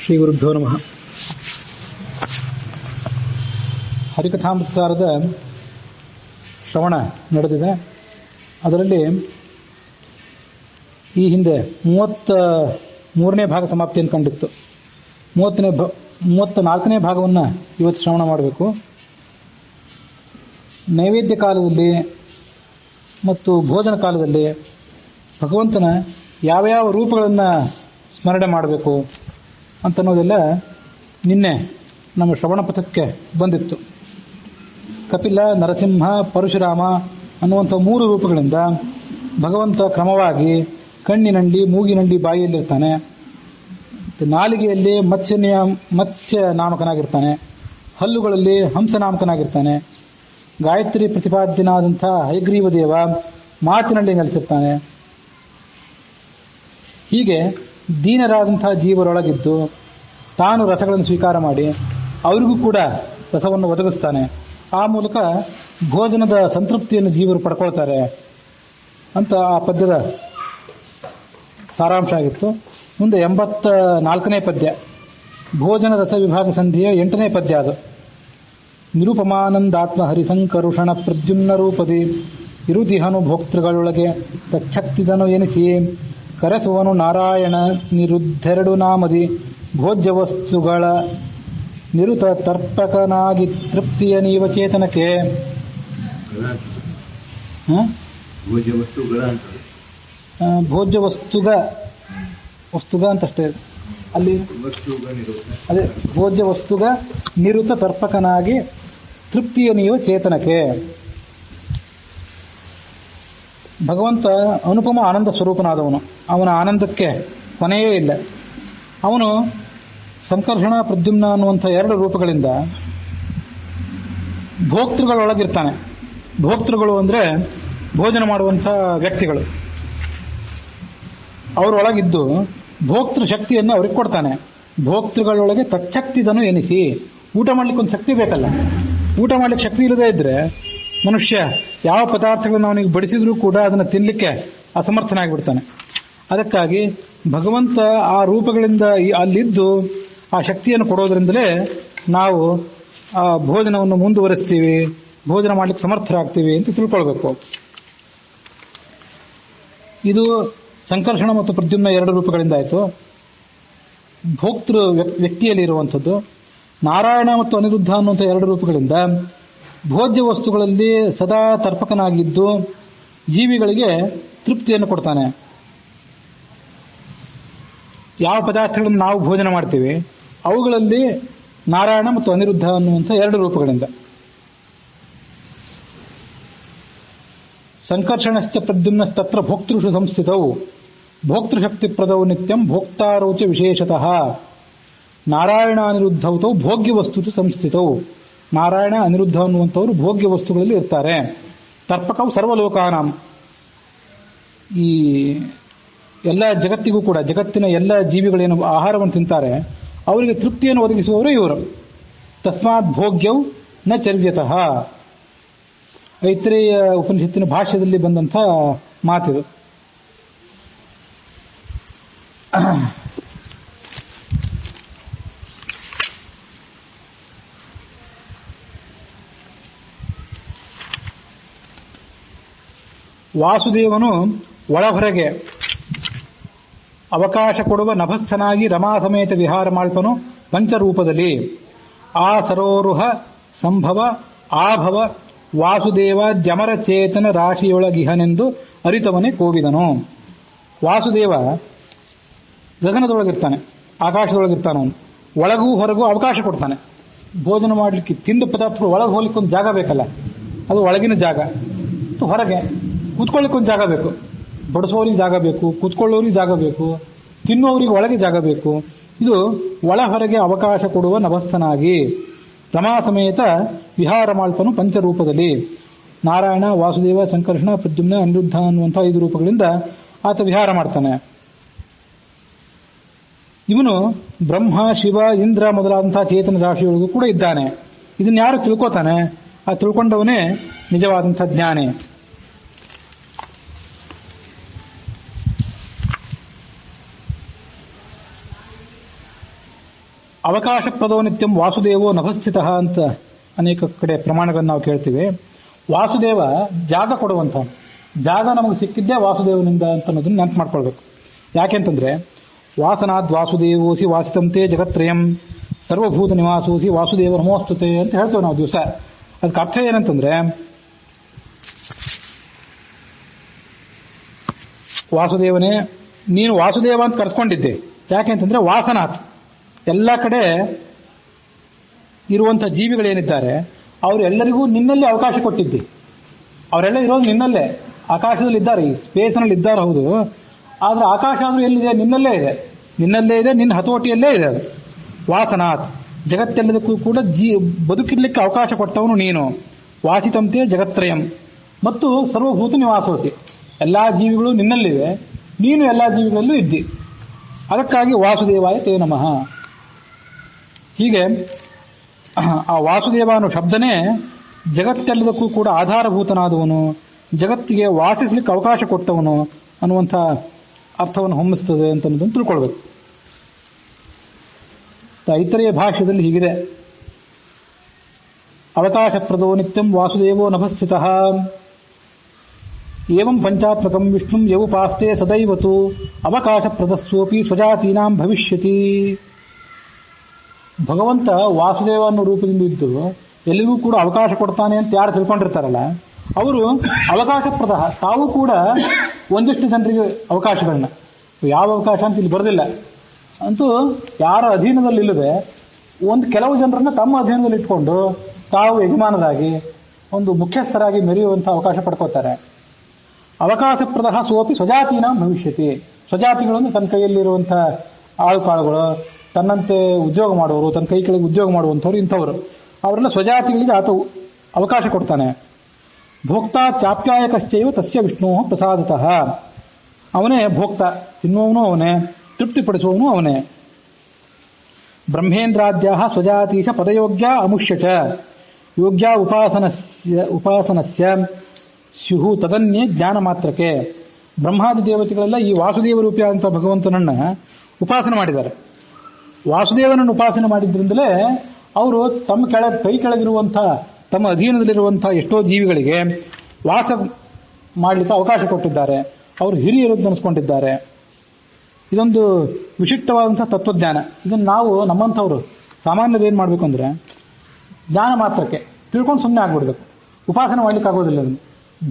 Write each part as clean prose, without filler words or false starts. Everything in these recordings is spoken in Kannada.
ಶ್ರೀ ಗುರುಭ್ಯೋ ನಮಃ. ಹರಿಕಥಾಮೃತಸಾರದ ಶ್ರವಣ ನಡೆದಿದೆ. ಅದರಲ್ಲಿ ಈ ಹಿಂದೆ 33ನೇ ಭಾಗ ಸಮಾಪ್ತಿಯನ್ನು ಕಂಡಿತ್ತು. 34ನೇ ಭಾಗವನ್ನು ಇವತ್ತು ಶ್ರವಣ ಮಾಡಬೇಕು. ನೈವೇದ್ಯ ಕಾಲದಲ್ಲಿ ಮತ್ತು ಭೋಜನ ಕಾಲದಲ್ಲಿ ಭಗವಂತನ ಯಾವ ರೂಪಗಳನ್ನು ಸ್ಮರಣೆ ಮಾಡಬೇಕು ಅಂತನ್ನೋದೆಲ್ಲ ನಿನ್ನೆ ನಮ್ಮ ಶ್ರವಣ ಪಥಕ್ಕೆ ಬಂದಿತ್ತು. ಕಪಿಲ, ನರಸಿಂಹ, ಪರಶುರಾಮ ಅನ್ನುವಂಥ 3 ರೂಪಗಳಿಂದ ಭಗವಂತ ಕ್ರಮವಾಗಿ ಕಣ್ಣಿನಲ್ಲಿ, ಮೂಗಿನಲ್ಲಿ, ಬಾಯಿಯಲ್ಲಿರ್ತಾನೆ. ನಾಲಿಗೆಯಲ್ಲಿ ಮತ್ಸ್ಯ ನಾಮಕನಾಗಿರ್ತಾನೆ. ಹಲ್ಲುಗಳಲ್ಲಿ ಹಂಸ ನಾಮಕನಾಗಿರ್ತಾನೆ. ಗಾಯತ್ರಿ ಪ್ರತಿಪಾದ್ಯನಾದಂಥ ಹಯಗ್ರೀವ ದೇವ ಮಾತಿನಲ್ಲಿ ನೆಲೆಸಿರ್ತಾನೆ. ಹೀಗೆ ದೀನರಾದಂಥ ಜೀವರೊಳಗಿದ್ದು ತಾನು ರಸಗಳನ್ನು ಸ್ವೀಕಾರ ಮಾಡಿ ಅವರಿಗೂ ಕೂಡ ರಸವನ್ನು ಒದಗಿಸ್ತಾನೆ. ಆ ಮೂಲಕ ಭೋಜನದ ಸಂತೃಪ್ತಿಯನ್ನು ಜೀವರು ಪಡ್ಕೊಳ್ತಾರೆ ಅಂತ ಆ ಪದ್ಯದ ಸಾರಾಂಶ ಆಗಿತ್ತು. ಮುಂದೆ 84ನೇ ಪದ್ಯ, ಭೋಜನ ರಸ ವಿಭಾಗ ಸಂಧಿಯ 8ನೇ ಪದ್ಯ. ಅದು ನಿರುಪಮಾನಂದಾತ್ಮ ಹರಿಸಂಕರುಷಣ ಪ್ರದ್ಯುಮ್ನ ರೂಪದಿ ಇರುತಿಹನು ಭೋಕ್ತೃಗಳೊಳಗೆ ತಚ್ಛಕ್ತಿದನು ಎನಿಸಿ ಕರೆಸುವನು ನಾರಾಯಣ ನಿರುದ್ಧೆರಡು ನಾಮದಿ ಭೋಜ್ಯ ವಸ್ತುಗಳ ನಿರುತ ತರ್ಪಕನಾಗಿ ತೃಪ್ತಿಯ ನೀವ ಚೇತನಕ್ಕೆ. ಭೋಜ್ಯ ವಸ್ತುಗ ಅಂತಷ್ಟೇ ಅಲ್ಲಿ. ಅದೇ ಭೋಜ್ಯ ವಸ್ತುಗ ನಿರುತ ತರ್ಪಕನಾಗಿ ತೃಪ್ತಿಯ ನೀವ ಚೇತನಕ್ಕೆ. ಭಗವಂತ ಅನುಪಮ ಆನಂದ ಸ್ವರೂಪನಾದವನು. ಅವನ ಆನಂದಕ್ಕೆ ಕೊನೆಯೇ ಇಲ್ಲ. ಅವನು ಸಂಕರ್ಷಣ, ಪ್ರದ್ಯುಮ್ನ ಅನ್ನುವಂಥ 2 ರೂಪಗಳಿಂದ ಭೋಕ್ತೃಗಳೊಳಗಿರ್ತಾನೆ. ಭೋಕ್ತೃಗಳು ಅಂದರೆ ಭೋಜನ ಮಾಡುವಂಥ ವ್ಯಕ್ತಿಗಳು. ಅವರೊಳಗಿದ್ದು ಭೋಕ್ತೃ ಶಕ್ತಿಯನ್ನು ಅವ್ರಿಗೆ ಕೊಡ್ತಾನೆ. ಭೋಕ್ತೃಗಳೊಳಗೆ ತಚ್ಛಕ್ತಿದನು ಎನಿಸಿ. ಊಟ ಮಾಡ್ಲಿಕ್ಕೆ ಒಂದು ಶಕ್ತಿ ಬೇಕಲ್ಲ. ಊಟ ಮಾಡ್ಲಿಕ್ಕೆ ಶಕ್ತಿ ಇಲ್ಲದೇ ಇದ್ರೆ ಮನುಷ್ಯ ಯಾವ ಪದಾರ್ಥಗಳನ್ನು ಅವನಿಗೆ ಬಡಿಸಿದ್ರೂ ಕೂಡ ಅದನ್ನು ತಿನ್ನಲಿಕ್ಕೆ ಅಸಮರ್ಥನಾಗಿಬಿಡ್ತಾನೆ. ಅದಕ್ಕಾಗಿ ಭಗವಂತ ಆ ರೂಪಗಳಿಂದ ಅಲ್ಲಿದ್ದು ಆ ಶಕ್ತಿಯನ್ನು ಕೊಡೋದ್ರಿಂದಲೇ ನಾವು ಆ ಭೋಜನವನ್ನು ಮುಂದುವರಿಸ್ತೀವಿ, ಭೋಜನ ಮಾಡ್ಲಿಕ್ಕೆ ಸಮರ್ಥರಾಗ್ತೀವಿ ಅಂತ ತಿಳ್ಕೊಳ್ಬೇಕು. ಇದು ಸಂಕರ್ಷಣ ಮತ್ತು ಪ್ರದ್ಯುಮ್ನ 2 ರೂಪಗಳಿಂದ ಆಯಿತು. ಭೋಕ್ತೃ ವ್ಯಕ್ತಿಯಲ್ಲಿ ಇರುವಂಥದ್ದು ನಾರಾಯಣ ಮತ್ತು ಅನಿರುದ್ಧ ಅನ್ನುವಂಥ 2 ರೂಪಗಳಿಂದ ಭೋಜ್ಯ ವಸ್ತುಗಳಲ್ಲಿ ಸದಾ ತರ್ಪಕನಾಗಿದ್ದು ಜೀವಿಗಳಿಗೆ ತೃಪ್ತಿಯನ್ನು ಕೊಡ್ತಾನೆ. ಯಾವ ಪದಾರ್ಥಗಳನ್ನು ನಾವು ಭೋಜನ ಮಾಡ್ತೀವಿ ಅವುಗಳಲ್ಲಿ ನಾರಾಯಣ ಮತ್ತು ಅನಿರುದ್ಧ ಅನ್ನುವಂಥ 2 ರೂಪಗಳಿಂದ. ಸಂಕರ್ಷಣಶ್ಚ ಪ್ರದ್ಯುಮ್ನಸ್ತತ್ರ ಭೋಕ್ತೃಷು ಸಂಸ್ಥಿತವು ಭೋಕ್ತೃಶಕ್ತಿಪ್ರದವು ನಿತ್ಯಂ ಭೋಕ್ತಾರೌಚ ವಿಶೇಷತಃ ನಾರಾಯಣ ಅನಿರುದ್ಧೌತವು ಭೋಗ್ಯ ವಸ್ತುಷು ಸಂಸ್ಥಿತವು. ನಾರಾಯಣ, ಅನಿರುದ್ಧ ಅನ್ನುವಂಥವರು ಭೋಗ್ಯ ವಸ್ತುಗಳಲ್ಲಿ ಇರ್ತಾರೆ. ತರ್ಪಕವು ಸರ್ವಲೋಕಾನಾಂ, ಈ ಎಲ್ಲ ಜಗತ್ತಿಗೂ ಕೂಡ, ಜಗತ್ತಿನ ಎಲ್ಲ ಜೀವಿಗಳೇನು ಆಹಾರವನ್ನು ತಿಂತಾರೆ ಅವರಿಗೆ ತೃಪ್ತಿಯನ್ನು ಒದಗಿಸುವವರು ಇವರು. ತಸ್ಮಾತ್ ಭೋಗ್ಯವು ನ ಚರ್ಯತಃ. ಐತ್ರೇಯ ಉಪನಿಷತ್ತಿನ ಭಾಷ್ಯದಲ್ಲಿ ಬಂದಂಥ ಮಾತಿದು. ವಾಸುದೇವನು ಒಳಹೊರಗೆ ಅವಕಾಶ ಕೊಡುವ ನಭಸ್ಥನಾಗಿ ರಮಾ ಸಮೇತ ವಿಹಾರ ಮಾಳ್ಪನು ಪಂಚರೂಪದಲ್ಲಿ. ಆ ಸರೋರುಹ ಸಂಭವ ಆಭವ ವಾಸುದೇವ ದ್ಯಮರ ಚೇತನ ರಾಶಿಯೊಳಗಿಹನೆಂದು ಅರಿತವನೇ ಕೋವಿದನು. ವಾಸುದೇವ ಗಗನದೊಳಗಿರ್ತಾನೆ, ಆಕಾಶದೊಳಗಿರ್ತಾನವನು. ಒಳಗೂ ಹೊರಗೂ ಅವಕಾಶ ಕೊಡ್ತಾನೆ. ಭೋಜನ ಮಾಡಲಿಕ್ಕೆ ತಿಂದ ಪದಾರ್ಥಗಳು ಒಳಗೆ ಹೋಗ್ಲಿಕ್ಕೆ ಒಂದು ಜಾಗ ಬೇಕಲ್ಲ, ಅದು ಒಳಗಿನ ಜಾಗ. ಹೊರಗೆ ಕೂತ್ಕೊಳ್ಳಿಕ್ಕೆ ಒಂದು ಜಾಗ ಬೇಕು. ಬಡಿಸೋರಿಗೆ ಜಾಗ ಬೇಕು, ಕೂತ್ಕೊಳ್ಳೋರಿಗೆ ಜಾಗ ಬೇಕು, ತಿನ್ನೋರಿಗೆ ಒಳಗೆ ಜಾಗ ಬೇಕು. ಇದು ಒಳ ಹೊರಗೆ ಅವಕಾಶ ಕೊಡುವ ನಭಸ್ಥನಾಗಿ ರಮಾ ಸಮೇತ ವಿಹಾರ ಮಾಳ್ಪನು ಪಂಚರೂಪದಲ್ಲಿ. ನಾರಾಯಣ, ವಾಸುದೇವ, ಸಂಕರ್ಷಣ, ಪ್ರದ್ಯುಮ್ನ, ಅನಿರುದ್ಧ ಅನ್ನುವಂಥ 5 ರೂಪಗಳಿಂದ ಆತ ವಿಹಾರ ಮಾಡ್ತಾನೆ. ಇವನು ಬ್ರಹ್ಮ, ಶಿವ, ಇಂದ್ರ ಮೊದಲಾದಂತಹ ಚೇತನ ರಾಶಿಯೊಳಗೂ ಕೂಡ ಇದ್ದಾನೆ. ಇದನ್ನ ಯಾರು ತಿಳ್ಕೋತಾನೆ, ಆ ತಿಳ್ಕೊಂಡವನೇ ನಿಜವಾದಂಥ ಜ್ಞಾನಿ. ಅವಕಾಶಪ್ರದೋ ನಿತ್ಯಂ ವಾಸುದೇವೋ ನಭಸ್ಥಿತಃ ಅಂತ ಅನೇಕ ಕಡೆ ಪ್ರಮಾಣಗಳನ್ನು ನಾವು ಕೇಳ್ತೀವಿ. ವಾಸುದೇವ ಜಾಗ ಕೊಡುವಂತ, ಜಾಗ ನಮಗೆ ಸಿಕ್ಕಿದ್ದೇ ವಾಸುದೇವನಿಂದ ಅಂತ ಅನ್ನೋದನ್ನ ನೆನಪು ಮಾಡ್ಕೊಳ್ಬೇಕು. ಯಾಕೆಂತಂದ್ರೆ ವಾಸನಾದ್ ವಾಸುದೇವೋಸಿ ವಾಸಿತಂತೆ ಜಗತ್ರಯಂ ಸರ್ವಭೂತ ನಿವಾಸೋಸಿ ವಾಸುದೇವ ನಮೋಸ್ತುತೆ ಅಂತ ಹೇಳ್ತೇವೆ ನಾವು ದಿವಸ. ಅದಕ್ಕೆ ಅರ್ಥ ಏನಂತಂದ್ರೆ, ವಾಸುದೇವನೇ ನೀನು ವಾಸುದೇವ ಅಂತ ಕರೆಸ್ಕೊಂಡಿದ್ದೆ. ಯಾಕೆಂತಂದ್ರೆ ವಾಸನಾಥ್, ಎಲ್ಲ ಕಡೆ ಇರುವಂಥ ಜೀವಿಗಳೇನಿದ್ದಾರೆ ಅವರೆಲ್ಲರಿಗೂ ನಿನ್ನಲ್ಲಿ ಅವಕಾಶ ಕೊಟ್ಟಿದ್ದೆ. ಅವರೆಲ್ಲ ಇರೋದು ನಿನ್ನಲ್ಲೇ, ಆಕಾಶದಲ್ಲಿ ಇದ್ದಾರೆ, ಈ ಸ್ಪೇಸ್ನಲ್ಲಿ ಇದ್ದಾರೆ ಹೌದು, ಆದ್ರೆ ಆಕಾಶ ಆದ್ರೂ ಎಲ್ಲಿದೆ? ನಿನ್ನಲ್ಲೇ ಇದೆ, ನಿನ್ನಲ್ಲೇ ಇದೆ, ನಿನ್ನ ಹತೋಟಿಯಲ್ಲೇ ಇದೆ ಅದು. ವಾಸನಾಥ್, ಜಗತ್ತೆಲ್ಲದಕ್ಕೂ ಕೂಡ ಬದುಕಿರ್ಲಿಕ್ಕೆ ಅವಕಾಶ ಕೊಟ್ಟವನು ನೀನು. ವಾಸಿತಂತೆ ಜಗತ್ರಯಂ, ಮತ್ತು ಸರ್ವಭೂತ ನಿವಾಸೋಸಿ, ಎಲ್ಲಾ ಜೀವಿಗಳು ನಿನ್ನಲ್ಲಿವೆ, ನೀನು ಎಲ್ಲಾ ಜೀವಿಗಳಲ್ಲೂ ಇದ್ದಿ. ಅದಕ್ಕಾಗಿ ವಾಸುದೇವಾಯ ತೇ ನಮಃ. ಹೀಗೆ ಆ ವಾಸುದೇವ ಅನ್ನೋ ಶಬ್ದನೇ ಜಗತ್ತೆಲ್ಲದಕ್ಕೂ ಕೂಡ ಆಧಾರಭೂತನಾದವನು, ಜಗತ್ತಿಗೆ ವಾಸಿಸ್ಲಿಕ್ಕೆ ಅವಕಾಶ ಕೊಟ್ಟವನು ಅನ್ನುವಂಥ ಅರ್ಥವನ್ನು ಹೊಮ್ಮಿಸ್ತದೆ ಅಂತ ಅನ್ನೋದನ್ನು ತಿಳ್ಕೊಳ್ಬೇಕು. ಐತರೇಯ ಭಾಷ್ಯದಲ್ಲಿ ಹೀಗಿದೆ: ಅವಕಾಶಪ್ರದೋ ನಿತ್ಯಂ ವಾಸುದೇವೋ ನಭಸ್ಥಿತಃ ಏವಂ ಪಂಚಾತ್ಮಕಂ ವಿಷ್ಣುಂ ಯವುಪಾಸ್ತೆ ಸದೈವತು ಅವಕಾಶಪ್ರದಸ್ಸೋಪಿ ಸ್ವಜಾತೀನಾಂ ಭವಿಷ್ಯತಿ. ಭಗವಂತ ವಾಸುದೇವ ಅನ್ನೋ ರೂಪದಿಂದ ಇದ್ದು ಎಲ್ಲಿಗೂ ಕೂಡ ಅವಕಾಶ ಕೊಡ್ತಾನೆ ಅಂತ ಯಾರು ತಿಳ್ಕೊಂಡಿರ್ತಾರಲ್ಲ ಅವರು ಅವಕಾಶಪ್ರದ, ತಾವು ಕೂಡ ಒಂದಿಷ್ಟು ಜನರಿಗೆ ಅವಕಾಶಗಳನ್ನ, ಯಾವ ಅವಕಾಶ ಅಂತ ಇಲ್ಲಿ ಬರೋದಿಲ್ಲ ಅಂತೂ ಯಾರ ಅಧೀನದಲ್ಲಿಲ್ಲದೆ ಕೆಲವು ಜನರನ್ನ ತಮ್ಮ ಅಧೀನದಲ್ಲಿ ಇಟ್ಕೊಂಡು ತಾವು ಯಜಮಾನರಾಗಿ ಒಂದು ಮುಖ್ಯಸ್ಥರಾಗಿ ಮೆರೆಯುವಂತಹ ಅವಕಾಶ ಪಡ್ಕೋತಾರೆ. ಅವಕಾಶಪ್ರದ ಸೋಪಿ ಸ್ವಜಾತಿನ ಭವಿಷ್ಯತಿ. ಸ್ವಜಾತಿಗಳು ಅಂದ್ರೆ ತನ್ನ ಕೈಯಲ್ಲಿರುವಂತಹ ಆಳುಕಾಳುಗಳು, ತನ್ನಂತೆ ಉದ್ಯೋಗ ಮಾಡುವವರು, ತನ್ನ ಕೈ ಕೆಳಗೆ ಉದ್ಯೋಗ ಮಾಡುವಂಥವ್ರು, ಇಂಥವ್ರು ಅವರೆಲ್ಲ ಸ್ವಜಾತಿಗಳಿಗೆ ಆತ ಅವಕಾಶ ಕೊಡ್ತಾನೆ. ಭೋಕ್ತಾ ಚಾಪ್ಯಾಯಕಶ್ಚೈವ ತಸ್ಯ ವಿಷ್ಣು ಪ್ರಸಾದತಃ. ಅವನೇ ಭೋಕ್ತ, ತಿನ್ನುವವನು ಅವನೇ, ತೃಪ್ತಿಪಡಿಸುವವನು ಅವನೇ. ಬ್ರಹ್ಮೇಂದ್ರಾದ್ಯ ಸ್ವಜಾತೀಶ ಪದಯೋಗ್ಯ ಅಮುಷ್ಯಚ ಯೋಗ್ಯ ಉಪಾಸನಸ್ಯ ಸ್ಯುಹು ತದನ್ಯೇ ಜ್ಞಾನ ಮಾತ್ರಕ್ಕೆ. ಬ್ರಹ್ಮಾದಿ ದೇವತೆಗಳೆಲ್ಲ ಈ ವಾಸುದೇವ ರೂಪಿಯಾದಂಥ ಭಗವಂತನನ್ನ ಉಪಾಸನೆ ಮಾಡಿದ್ದಾರೆ. ವಾಸುದೇವನನ್ನು ಉಪಾಸನೆ ಮಾಡಿದ್ರಿಂದಲೇ ಅವರು ತಮ್ಮ ಕೈ ಕೆಳಗಿರುವಂತಹ, ತಮ್ಮ ಅಧೀನದಲ್ಲಿರುವಂತಹ ಎಷ್ಟೋ ಜೀವಿಗಳಿಗೆ ವಾಸ ಮಾಡಲಿಕ್ಕೆ ಅವಕಾಶ ಕೊಟ್ಟಿದ್ದಾರೆ. ಅವರು ಹಿರಿಯರು ಅನಿಸ್ಕೊಂಡಿದ್ದಾರೆ. ಇದೊಂದು ವಿಶಿಷ್ಟವಾದಂತಹ ತತ್ವಜ್ಞಾನ. ಇದನ್ನು ನಾವು ನಮ್ಮಂಥವ್ರು ಸಾಮಾನ್ಯರು ಏನು ಮಾಡಬೇಕು ಅಂದ್ರೆ ಜ್ಞಾನ ಮಾತ್ರಕ್ಕೆ ತಿಳ್ಕೊಂಡು ಸುಮ್ಮನೆ ಆಗ್ಬಿಡ್ಬೇಕು. ಉಪಾಸನೆ ಮಾಡ್ಲಿಕ್ಕೆ ಆಗೋದಿಲ್ಲ. ಅದನ್ನು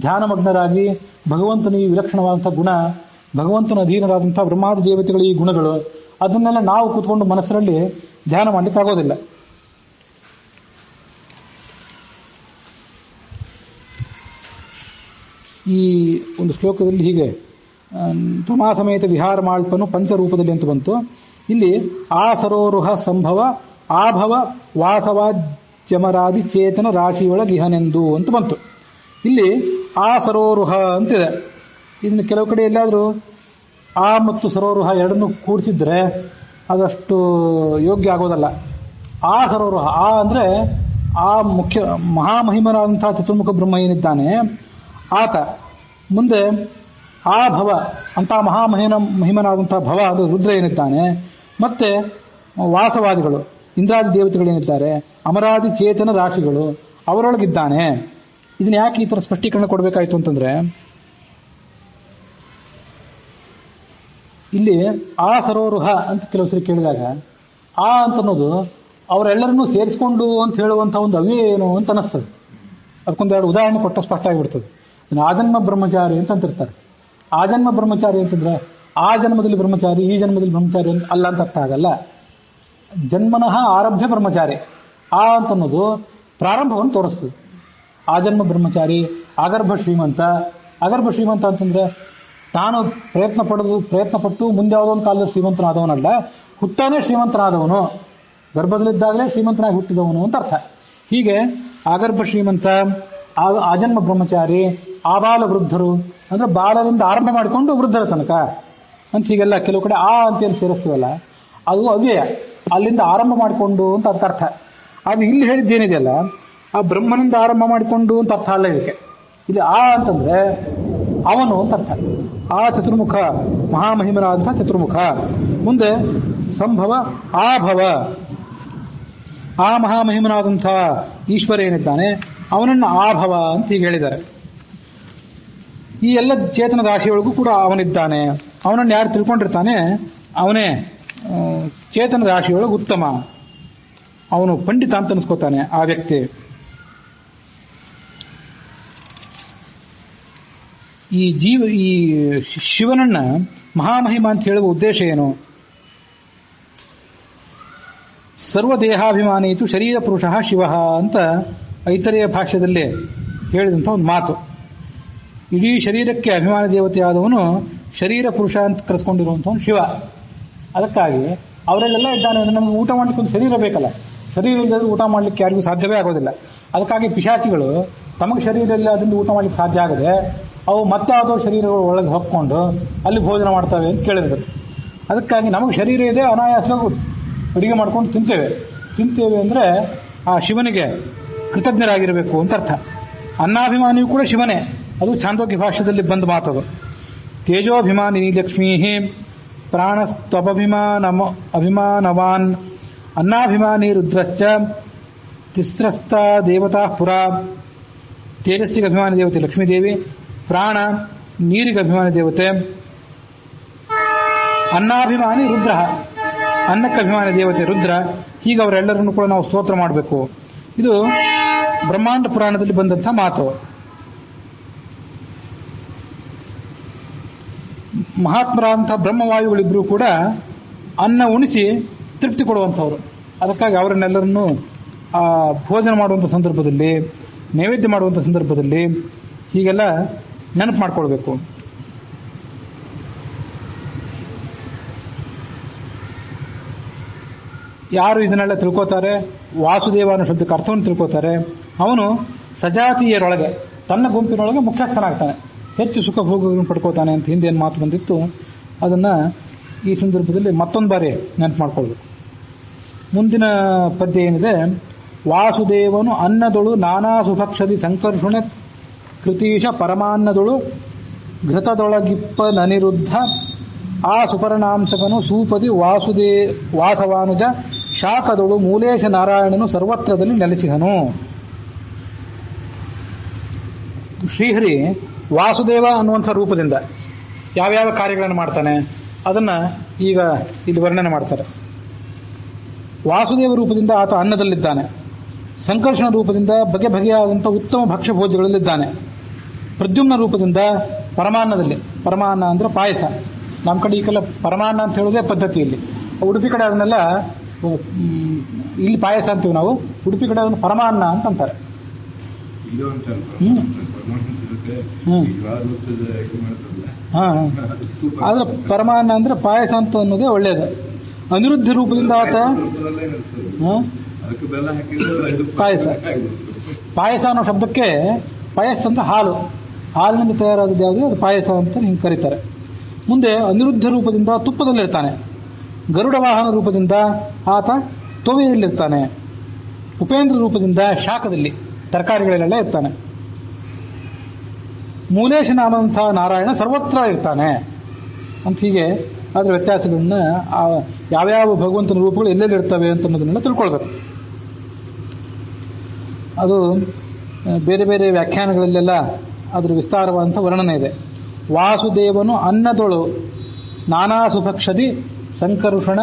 ಧ್ಯಾನಮಗ್ನರಾಗಿ ಭಗವಂತನ ಈ ವಿಲಕ್ಷಣವಾದಂತಹ ಗುಣ, ಭಗವಂತನ ಅಧೀನರಾದಂತಹ ಬ್ರಹ್ಮಾದಿ ದೇವತೆಗಳ ಈ ಗುಣಗಳು, ಅದನ್ನೆಲ್ಲ ನಾವು ಕೂತ್ಕೊಂಡು ಮನಸ್ಸರಲ್ಲಿ ಧ್ಯಾನ ಮಾಡ್ಲಿಕ್ಕೆ ಆಗೋದಿಲ್ಲ. ಈ ಒಂದು ಶ್ಲೋಕದಲ್ಲಿ ಹೀಗೆ ತುಮಾ ಸಮೇತ ವಿಹಾರ ಮಾಳ್ಪನು ಪಂಚರೂಪದಲ್ಲಿ ಅಂತ ಬಂತು. ಇಲ್ಲಿ ಆ ಸರೋರುಹ ಸಂಭವ ಆಭವ ವಾಸವಾದ್ಯಮರಾದಿ ಚೇತನ ರಾಶಿಯೊಳಗಿಹನೆಂದು ಅಂತ ಬಂತು. ಇಲ್ಲಿ ಆ ಸರೋರುಹ ಅಂತಿದೆ. ಇದನ್ನು ಕೆಲವು ಕಡೆ ಎಲ್ಲಾದರೂ ಆ ಮತ್ತು ಸರೋರುಹ ಎರಡನ್ನು ಕೂಡಿಸಿದ್ರೆ ಅದಷ್ಟು ಯೋಗ್ಯ ಆಗೋದಲ್ಲ. ಆ ಸರೋರುಹ, ಆ ಅಂದ್ರೆ ಆ ಮುಖ್ಯ ಮಹಾಮಹಿಮನಾದಂತಹ ಚತುರ್ಮುಖ ಬ್ರಹ್ಮ ಏನಿದ್ದಾನೆ ಆತ, ಮುಂದೆ ಆ ಭವ ಅಂತ ಮಹಿಮನಾದಂತಹ ಭವ ಅದು ರುದ್ರ ಏನಿದ್ದಾನೆ, ಮತ್ತೆ ವಾಸವಾದಿಗಳು ಇಂದ್ರಾದಿ ದೇವತೆಗಳೇನಿದ್ದಾರೆ, ಅಮರಾದಿ ಚೇತನ ರಾಶಿಗಳು ಅವರೊಳಗಿದ್ದಾನೆ. ಇದನ್ನ ಯಾಕೆ ಈ ತರ ಸ್ಪಷ್ಟೀಕರಣ ಕೊಡಬೇಕಾಯ್ತು ಅಂತಂದ್ರೆ, ಇಲ್ಲಿ ಆ ಸರೋರುಹ ಅಂತ ಕೆಲವು ಸರಿ ಕೇಳಿದಾಗ ಆ ಅಂತ ಅನ್ನೋದು ಅವರೆಲ್ಲರನ್ನೂ ಸೇರಿಸ್ಕೊಂಡು ಅಂತ ಹೇಳುವಂತ ಒಂದು ಅವ್ಯಯ ಏನು ಅಂತ ಅನಿಸ್ತದೆ. ಅದಕ್ಕೊಂದೆರಡು ಉದಾಹರಣೆ ಕೊಟ್ಟ ಸ್ಪಷ್ಟ ಆಗಿಬಿಡ್ತದೆ. ಆಜನ್ಮ ಬ್ರಹ್ಮಚಾರಿ ಅಂತ ಅಂತಿರ್ತಾರೆ. ಆಜನ್ಮ ಬ್ರಹ್ಮಚಾರಿ ಅಂತಂದ್ರೆ ಆ ಜನ್ಮದಲ್ಲಿ ಬ್ರಹ್ಮಚಾರಿ, ಈ ಜನ್ಮದಲ್ಲಿ ಬ್ರಹ್ಮಚಾರಿ ಅಂತ ಅಲ್ಲ ಅಂತ ಅರ್ಥ ಆಗಲ್ಲ. ಜನ್ಮನಃ ಆರಭ್ಯ ಬ್ರಹ್ಮಚಾರಿ, ಆ ಅಂತ ಅನ್ನೋದು ಪ್ರಾರಂಭವನ್ನು ತೋರಿಸ್ತದೆ. ಆಜನ್ಮ ಬ್ರಹ್ಮಚಾರಿ, ಆಗರ್ಭ ಶ್ರೀಮಂತ. ಆಗರ್ಭ ಶ್ರೀಮಂತ ಅಂತಂದ್ರೆ ತಾನು ಪ್ರಯತ್ನಪಟ್ಟು ಮುಂದೆ ಯಾವುದೋ ಒಂದು ಕಾಲದಲ್ಲಿ ಶ್ರೀಮಂತನಾದವನಲ್ಲ, ಹುಟ್ಟಾನೇ ಶ್ರೀಮಂತನಾದವನು, ಗರ್ಭದಲ್ಲಿದ್ದಾಗಲೇ ಶ್ರೀಮಂತನಾಗಿ ಹುಟ್ಟಿದವನು ಅಂತ ಅರ್ಥ. ಹೀಗೆ ಆಗರ್ಭ ಶ್ರೀಮಂತ, ಆಜನ್ಮ ಬ್ರಹ್ಮಚಾರಿ, ಆಬಾಲ ವೃದ್ಧರು ಅಂದ್ರೆ ಬಾಲದಿಂದ ಆರಂಭ ಮಾಡಿಕೊಂಡು ವೃದ್ಧರ ತನಕ ಅಂತ ಹೀಗೆಲ್ಲ ಕೆಲವು ಕಡೆ ಆ ಅಂತೇಳಿ ಸೇರಿಸ್ತೀವಲ್ಲ, ಅದು ಅವ್ಯಯ, ಅಲ್ಲಿಂದ ಆರಂಭ ಮಾಡಿಕೊಂಡು ಅಂತ ಅದಕ್ಕೆ ಅರ್ಥ. ಅದು ಇಲ್ಲಿ ಹೇಳಿದ್ದೇನಿದೆಯಲ್ಲ ಆ ಬ್ರಹ್ಮನಿಂದ ಆರಂಭ ಮಾಡಿಕೊಂಡು ಅಂತ ಅರ್ಥ ಅಲ್ಲ ಇದಕ್ಕೆ. ಇಲ್ಲಿ ಆ ಅಂತಂದ್ರೆ ಅವನು ಅಂತ ಅರ್ಥ. ಆ ಚತುರ್ಮುಖ ಮಹಾಮಹಿಮನಾದಂತಹ ಚತುರ್ಮುಖ. ಮುಂದೆ ಸಂಭವ ಆಭವ ಆ ಮಹಾಮಹಿಮನಾದಂಥ ಈಶ್ವರ ಏನಿದ್ದಾನೆ ಅವನನ್ನು ಆಭವ ಅಂತ ಹೀಗೆ ಹೇಳಿದ್ದಾರೆ. ಈ ಎಲ್ಲ ಚೇತನ ರಾಶಿಯೊಳಗೂ ಕೂಡ ಅವನಿದ್ದಾನೆ. ಅವನನ್ನು ಯಾರು ತಿಳ್ಕೊಂಡಿರ್ತಾನೆ ಅವನೇ ಚೇತನ ರಾಶಿಯೊಳಗೆ ಉತ್ತಮ, ಅವನು ಪಂಡಿತ ಅಂತ ಅನ್ಸ್ಕೋತಾನೆ ಆ ವ್ಯಕ್ತಿ. ಈ ಶಿವನನ್ನ ಮಹಾಮಹಿಮ ಅಂತ ಹೇಳುವ ಉದ್ದೇಶ ಏನು? ಸರ್ವದೇಹಾಭಿಮಾನೀತು ಶರೀರ ಪುರುಷ ಶಿವ ಅಂತ ಐತರೆಯ ಭಾಷ್ಯದಲ್ಲಿ ಹೇಳಿದಂಥ ಒಂದು ಮಾತು. ಇಡೀ ಶರೀರಕ್ಕೆ ಅಭಿಮಾನ ದೇವತೆಯಾದವನು ಶರೀರ ಪುರುಷ ಅಂತ ಕರೆಸ್ಕೊಂಡಿರುವಂಥವನು ಶಿವ. ಅದಕ್ಕಾಗಿ ಅವರಲ್ಲೆಲ್ಲ ಇದ್ದಾನೆ ಅಂದ್ರೆ ನಮ್ಗೆ ಊಟ ಮಾಡ್ಲಿಕ್ಕೆ ಒಂದು ಶರೀರ ಬೇಕಲ್ಲ. ಶರೀರ ಇಲ್ಲದ್ರೆ ಊಟ ಮಾಡ್ಲಿಕ್ಕೆ ಯಾರಿಗೂ ಸಾಧ್ಯವೇ ಆಗೋದಿಲ್ಲ. ಅದಕ್ಕಾಗಿ ಪಿಶಾಚಿಗಳು ತಮಗೆ ಶರೀರ ಇಲ್ಲ ಅದರಿಂದ ಊಟ ಮಾಡ್ಲಿಕ್ಕೆ ಸಾಧ್ಯ ಆಗದೆ ಅವು ಮತ್ತೆ ಯಾವುದೋ ಶರೀರಗಳು ಒಳಗೆ ಹೊಕ್ಕೊಂಡು ಅಲ್ಲಿ ಭೋಜನ ಮಾಡ್ತವೆ ಅಂತ ಕೇಳಿದ್ರು. ಅದಕ್ಕಾಗಿ ನಮಗೆ ಶರೀರ ಇದೆ, ಅನಾಯಾಸವಾಗಿ ಅಡಿಗೆ ಮಾಡ್ಕೊಂಡು ತಿಂತೇವೆ ಅಂದರೆ ಆ ಶಿವನಿಗೆ ಕೃತಜ್ಞರಾಗಿರಬೇಕು ಅಂತ ಅರ್ಥ. ಅನ್ನಾಭಿಮಾನಿಯೂ ಕೂಡ ಶಿವನೇ, ಅದು ಛಾಂದೋಗ್ಯ ಭಾಷ್ಯದಲ್ಲಿ ಬಂದ ಮಾತದು. ತೇಜೋಭಿಮಾನಿ ಲಕ್ಷ್ಮೀ ಪ್ರಾಣಸ್ತ್ವಭಿಮಾನವಾನ್ ಅನ್ನಾಭಿಮಾನಿ ರುದ್ರಶ್ಚ ತಿಸ್ರಸ್ಥ ದೇವತಾ ಪುರ. ತೇಜಸ್ಸಿಗೆ ಅಭಿಮಾನಿ ದೇವತೆ ಲಕ್ಷ್ಮೀದೇವಿ, ಪ್ರಾಣ ನೀರಿಗೆ ಅಭಿಮಾನಿ ದೇವತೆ, ಅನ್ನಾಭಿಮಾನಿ ರುದ್ರ ಅನ್ನಕ್ಕೆ ಅಭಿಮಾನಿ ದೇವತೆ ರುದ್ರ. ಹೀಗೆ ಅವರೆಲ್ಲರನ್ನು ಕೂಡ ನಾವು ಸ್ತೋತ್ರ ಮಾಡಬೇಕು. ಇದು ಬ್ರಹ್ಮಾಂಡ ಪುರಾಣದಲ್ಲಿ ಬಂದಂಥ ಮಾತು. ಮಹಾತ್ಮರಾದಂಥ ಬ್ರಹ್ಮವಾಯುಗಳಿಬ್ಬರು ಕೂಡ ಅನ್ನ ಉಣಿಸಿ ತೃಪ್ತಿ ಕೊಡುವಂಥವ್ರು. ಅದಕ್ಕಾಗಿ ಅವರನ್ನೆಲ್ಲರನ್ನು ಭೋಜನ ಮಾಡುವಂಥ ಸಂದರ್ಭದಲ್ಲಿ, ನೈವೇದ್ಯ ಮಾಡುವಂಥ ಸಂದರ್ಭದಲ್ಲಿ ಹೀಗೆಲ್ಲ ನೆನಪು ಮಾಡ್ಕೊಳ್ಬೇಕು. ಯಾರು ಇದನ್ನೆಲ್ಲ ತಿಳ್ಕೋತಾರೆ, ವಾಸುದೇವ ಅನ್ನೋ ಶಬ್ದಕ್ಕೆ ಅರ್ಥವನ್ನು ತಿಳ್ಕೋತಾರೆ, ಅವನು ಸಜಾತಿಯರೊಳಗೆ ತನ್ನ ಗುಂಪಿನೊಳಗೆ ಮುಖ್ಯಸ್ಥನಾಗ್ತಾನೆ, ಹೆಚ್ಚು ಸುಖ ಭೋಗಗಳನ್ನು ಪಡ್ಕೋತಾನೆ ಅಂತ ಹಿಂದೇನು ಮಾತು ಬಂದಿತ್ತು. ಅದನ್ನು ಈ ಸಂದರ್ಭದಲ್ಲಿ ಮತ್ತೊಂದು ಬಾರಿ ನೆನಪು ಮಾಡ್ಕೊಳ್ಬೇಕು. ಮುಂದಿನ ಪದ್ಯ ಏನಿದೆ, ವಾಸುದೇವನು ಅನ್ನದೊಳು ನಾನಾ ಸುಭಕ್ಷದಿ ಸಂಕರ್ಷುಣ ಕೃತೀಶ ಪರಮಾನ್ನದೊಳು ಘೃತದೊಳಗಿಪ್ಪ ನನಿರುದ್ಧ ಆ ಸುಪರ್ಣಾಂಶಕನು ಸೂಪದಿ ವಾಸವಾನುಜ ಶಾಖದೊಳು ಮೂಲೇಶ ನಾರಾಯಣನು ಸರ್ವತ್ರದಲ್ಲಿ ನೆಲೆಸಿಹನು. ಶ್ರೀಹರಿ ವಾಸುದೇವ ಅನ್ನುವಂಥ ರೂಪದಿಂದ ಯಾವ್ಯಾವ ಕಾರ್ಯಗಳನ್ನು ಮಾಡ್ತಾನೆ ಅದನ್ನ ಈಗ ಇಲ್ಲಿ ವರ್ಣನೆ ಮಾಡ್ತಾರೆ. ವಾಸುದೇವ ರೂಪದಿಂದ ಆತ ಅನ್ನದಲ್ಲಿದ್ದಾನೆ. ಸಂಕರ್ಷಣ ರೂಪದಿಂದ ಬಗೆ ಬಗೆಯಾದಂಥ ಉತ್ತಮ ಭಕ್ಷ್ಯ ಭೋಜ್ಯಗಳಲ್ಲಿದ್ದಾನೆ. ಪ್ರದ್ಯುಮ್ನ ರೂಪದಿಂದ ಪರಮಾನ್ನದಲ್ಲಿ, ಪರಮಾನ್ನ ಅಂದ್ರೆ ಪಾಯಸ. ನಮ್ಮ ಕಡೆ ಈ ಕಡೆ ಪರಮಾನ್ನ ಅಂತ ಹೇಳೋದೇ ಪದ್ಧತಿ. ಇಲ್ಲಿ ಉಡುಪಿ ಕಡೆ ಅದನ್ನೆಲ್ಲ ಇಲ್ಲಿ ಪಾಯಸ ಅಂತೀವಿ ನಾವು, ಉಡುಪಿ ಕಡೆ ಅದನ್ನು ಪರಮಾನ್ನ ಅಂತ ಅಂತಾರೆ. ಆದ್ರೆ ಪರಮಾನ್ನ ಅಂದ್ರೆ ಪಾಯಸ ಅಂತ ಅನ್ನೋದೇ ಒಳ್ಳೇದು. ಅನಿರುದ್ಧ ರೂಪದಿಂದ ಆತ ಪಾಯಸ ಅನ್ನೋ ಶಬ್ದಕ್ಕೆ ಪಾಯಸ ಅಂತ ಹಾಲಿನಿಂದ ತಯಾರಾದದ್ದು ಯಾವುದು ಅದು ಪಾಯಸ ಅಂತ ಹಿಂಗೆ ಕರೀತಾರೆ. ಮುಂದೆ ಅನಿರುದ್ಧ ರೂಪದಿಂದ ತುಪ್ಪದಲ್ಲಿರ್ತಾನೆ. ಗರುಡ ವಾಹನ ರೂಪದಿಂದ ಆತ ತೊವೆಯಲ್ಲಿರ್ತಾನೆ. ಉಪೇಂದ್ರ ರೂಪದಿಂದ ಶಾಖದಲ್ಲಿ ತರಕಾರಿಗಳಲ್ಲೆಲ್ಲ ಇರ್ತಾನೆ. ಮೂಲೇಶನಾದಂಥ ನಾರಾಯಣ ಸರ್ವತ್ರ ಇರ್ತಾನೆ ಅಂತ ಹೀಗೆ ಅದರ ವ್ಯತ್ಯಾಸಗಳನ್ನ ಯಾವ್ಯಾವ ಭಗವಂತನ ರೂಪಗಳು ಎಲ್ಲೆಲ್ಲಿ ಇರ್ತವೆ ಅಂತ ಅನ್ನೋದನ್ನೆಲ್ಲ ತಿಳ್ಕೊಳ್ಬೇಕು. ಅದು ಬೇರೆ ಬೇರೆ ವ್ಯಾಖ್ಯಾನಗಳಲ್ಲೆಲ್ಲ ಅದರ ವಿಸ್ತಾರವಾದಂಥ ವರ್ಣನೆ ಇದೆ. ವಾಸುದೇವನು ಅನ್ನದೊಳು ನಾನಾ ಸುಭಕ್ಷದಿ ಸಂಕರುಷಣ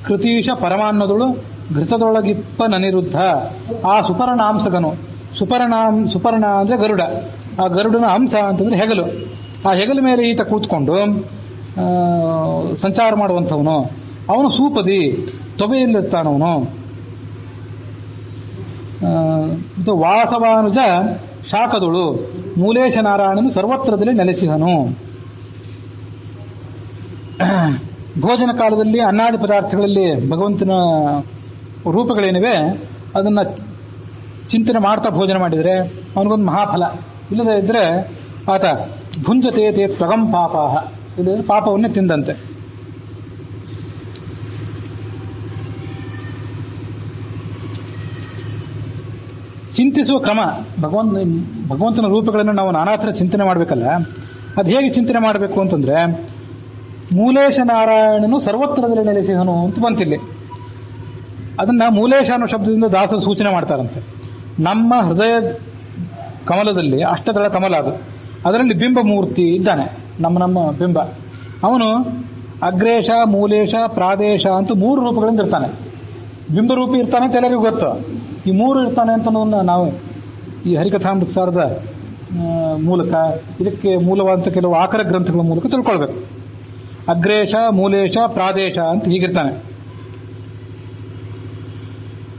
ಕೃತೀಶ ಪರಮಾನ್ನದೊಳು ಘೃತದೊಳಗಿಪ್ಪ ನನಿರುದ್ಧ ಆ ಸುಪರ್ಣಾಂಸಕನು. ಸುಪರ್ಣ ಅಂದ್ರೆ ಗರುಡ. ಆ ಗರುಡನ ಹಂಸ ಅಂತಂದ್ರೆ ಹೆಗಲು. ಆ ಹೆಗಲ ಮೇಲೆ ಈತ ಕೂತ್ಕೊಂಡು ಸಂಚಾರ ಮಾಡುವಂಥವನು. ಅವನು ಸೂಪದಿ ತೊಬೆಯಲ್ಲಿರ್ತಾನವನು. ವಾಸವಾನುಜ ಶಾಖದೊಳು ಮೂಲೇಶ ನಾರಾಯಣನು ಸರ್ವತ್ರದಲ್ಲಿ ನೆಲೆಸಿಹನು. ಭೋಜನ ಕಾಲದಲ್ಲಿ ಅನ್ನಾದಿ ಪದಾರ್ಥಗಳಲ್ಲಿ ಭಗವಂತನ ರೂಪಗಳೇನಿವೆ ಅದನ್ನ ಚಿಂತನೆ ಮಾಡ್ತಾ ಭೋಜನ ಮಾಡಿದರೆ ಅವನಿಗೊಂದು ಮಹಾಫಲ. ಇಲ್ಲದೇ ಇದ್ರೆ ಆತ ಭುಂಜತೆ ತೇ ತ್ವಗಂ ಪಾಪಾಹ, ಇಲ್ಲದ್ರೆ ಪಾಪವನ್ನೇ ತಿಂದಂತೆ. ಚಿಂತಿಸುವ ಕ್ರಮ, ಭಗವಂತನ ರೂಪಗಳನ್ನು ನಾವು ನಾನಾ ಥರ ಚಿಂತನೆ ಮಾಡಬೇಕಲ್ಲ. ಅದು ಹೇಗೆ ಚಿಂತನೆ ಮಾಡಬೇಕು ಅಂತಂದ್ರೆ, ಮೂಲೇಶ ನಾರಾಯಣನು ಸರ್ವತ್ರದಲ್ಲಿ ನೆಲೆಸಿಹನು ಅಂತ ಬಂತಿಲ್ಲಿ. ಅದನ್ನ ಮೂಲೇಶ ಅನ್ನೋ ಶಬ್ದದಿಂದ ದಾಸರು ಸೂಚನೆ ಮಾಡ್ತಾರಂತೆ. ನಮ್ಮ ಹೃದಯ ಕಮಲದಲ್ಲಿ ಅಷ್ಟದಳ ಕಮಲ ಅದು, ಅದರಲ್ಲಿ ಬಿಂಬ ಮೂರ್ತಿ ಇದ್ದಾನೆ, ನಮ್ಮ ಬಿಂಬ. ಅವನು ಅಗ್ರೇಶ, ಮೂಲೇಶ, ಪ್ರಾದೇಶ ಅಂತ 3 ರೂಪಗಳಿಂದ ಇರ್ತಾನೆ. ಬಿಂಬರೂಪಿ ಇರ್ತಾನೆ ಅಂತ ಎಲ್ಲರಿಗೂ ಗೊತ್ತು. ಈ 3 ಇರ್ತಾನೆ ಅಂತ ನಾವು ಈ ಹರಿಕಥಾಮೃತಸಾರದ ಮೂಲಕ, ಇದಕ್ಕೆ ಮೂಲವಾದಂಥ ಕೆಲವು ಆಕರ ಗ್ರಂಥಗಳ ಮೂಲಕ ತಿಳ್ಕೊಳ್ಬೇಕು. ಅಗ್ರೇಶ, ಮೂಲೇಶ, ಪ್ರಾದೇಶ ಅಂತ ಹೀಗಿರ್ತಾನೆ.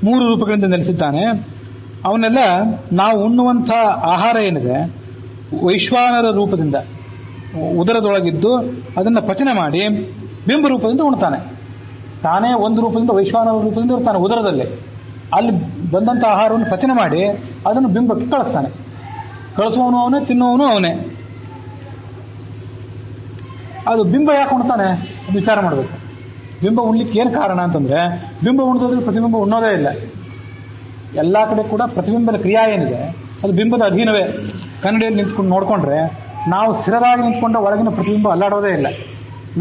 3 ರೂಪಗಳಿಂದ ನೆಲೆಸಿದ್ದಾನೆ. ಅವನ್ನೆಲ್ಲ ನಾವು ಉಣ್ಣುವಂಥ ಆಹಾರ ಏನಿದೆ ವೈಶ್ವಾನರ ರೂಪದಿಂದ ಉದರದೊಳಗಿದ್ದು ಅದನ್ನು ಪಚನ ಮಾಡಿ ಬಿಂಬ ರೂಪದಿಂದ ಉಣ್ತಾನೆ. ತಾನೇ ಒಂದು ರೂಪದಿಂದ ವೈಶ್ವಾನರ ರೂಪದಿಂದ ಇರ್ತಾನೆ ಉದರದಲ್ಲಿ. ಅಲ್ಲಿ ಬಂದಂಥ ಆಹಾರವನ್ನು ಪಚನ ಮಾಡಿ ಅದನ್ನು ಬಿಂಬಕ್ಕೆ ಕಳಿಸ್ತಾನೆ. ಕಳಿಸುವವನು ಅವನೇ, ತಿನ್ನುವವನು ಅವನೇ. ಅದು ಬಿಂಬ ಯಾಕೆ ಉಣ್ತಾನೆ ವಿಚಾರ ಮಾಡಬೇಕು. ಬಿಂಬ ಉಣ್ಲಿಕ್ಕೆ ಏನು ಕಾರಣ ಅಂತಂದ್ರೆ, ಬಿಂಬ ಉಣ್ದೋದ್ರೆ ಪ್ರತಿಬಿಂಬ ಉಣ್ಣೋದೇ ಇಲ್ಲ. ಎಲ್ಲ ಕಡೆ ಕೂಡ ಪ್ರತಿಬಿಂಬದ ಕ್ರಿಯಾ ಏನಿದೆ ಅದು ಬಿಂಬದ ಅಧೀನವೇ. ಕನ್ನಡಿಯಲ್ಲಿ ನಿಂತ್ಕೊಂಡು ನೋಡ್ಕೊಂಡ್ರೆ ನಾವು ಸ್ಥಿರರಾಗಿ ನಿಂತ್ಕೊಂಡ್ರೆ ಒಳಗಿನ ಪ್ರತಿಬಿಂಬ ಅಲ್ಲಾಡೋದೇ ಇಲ್ಲ.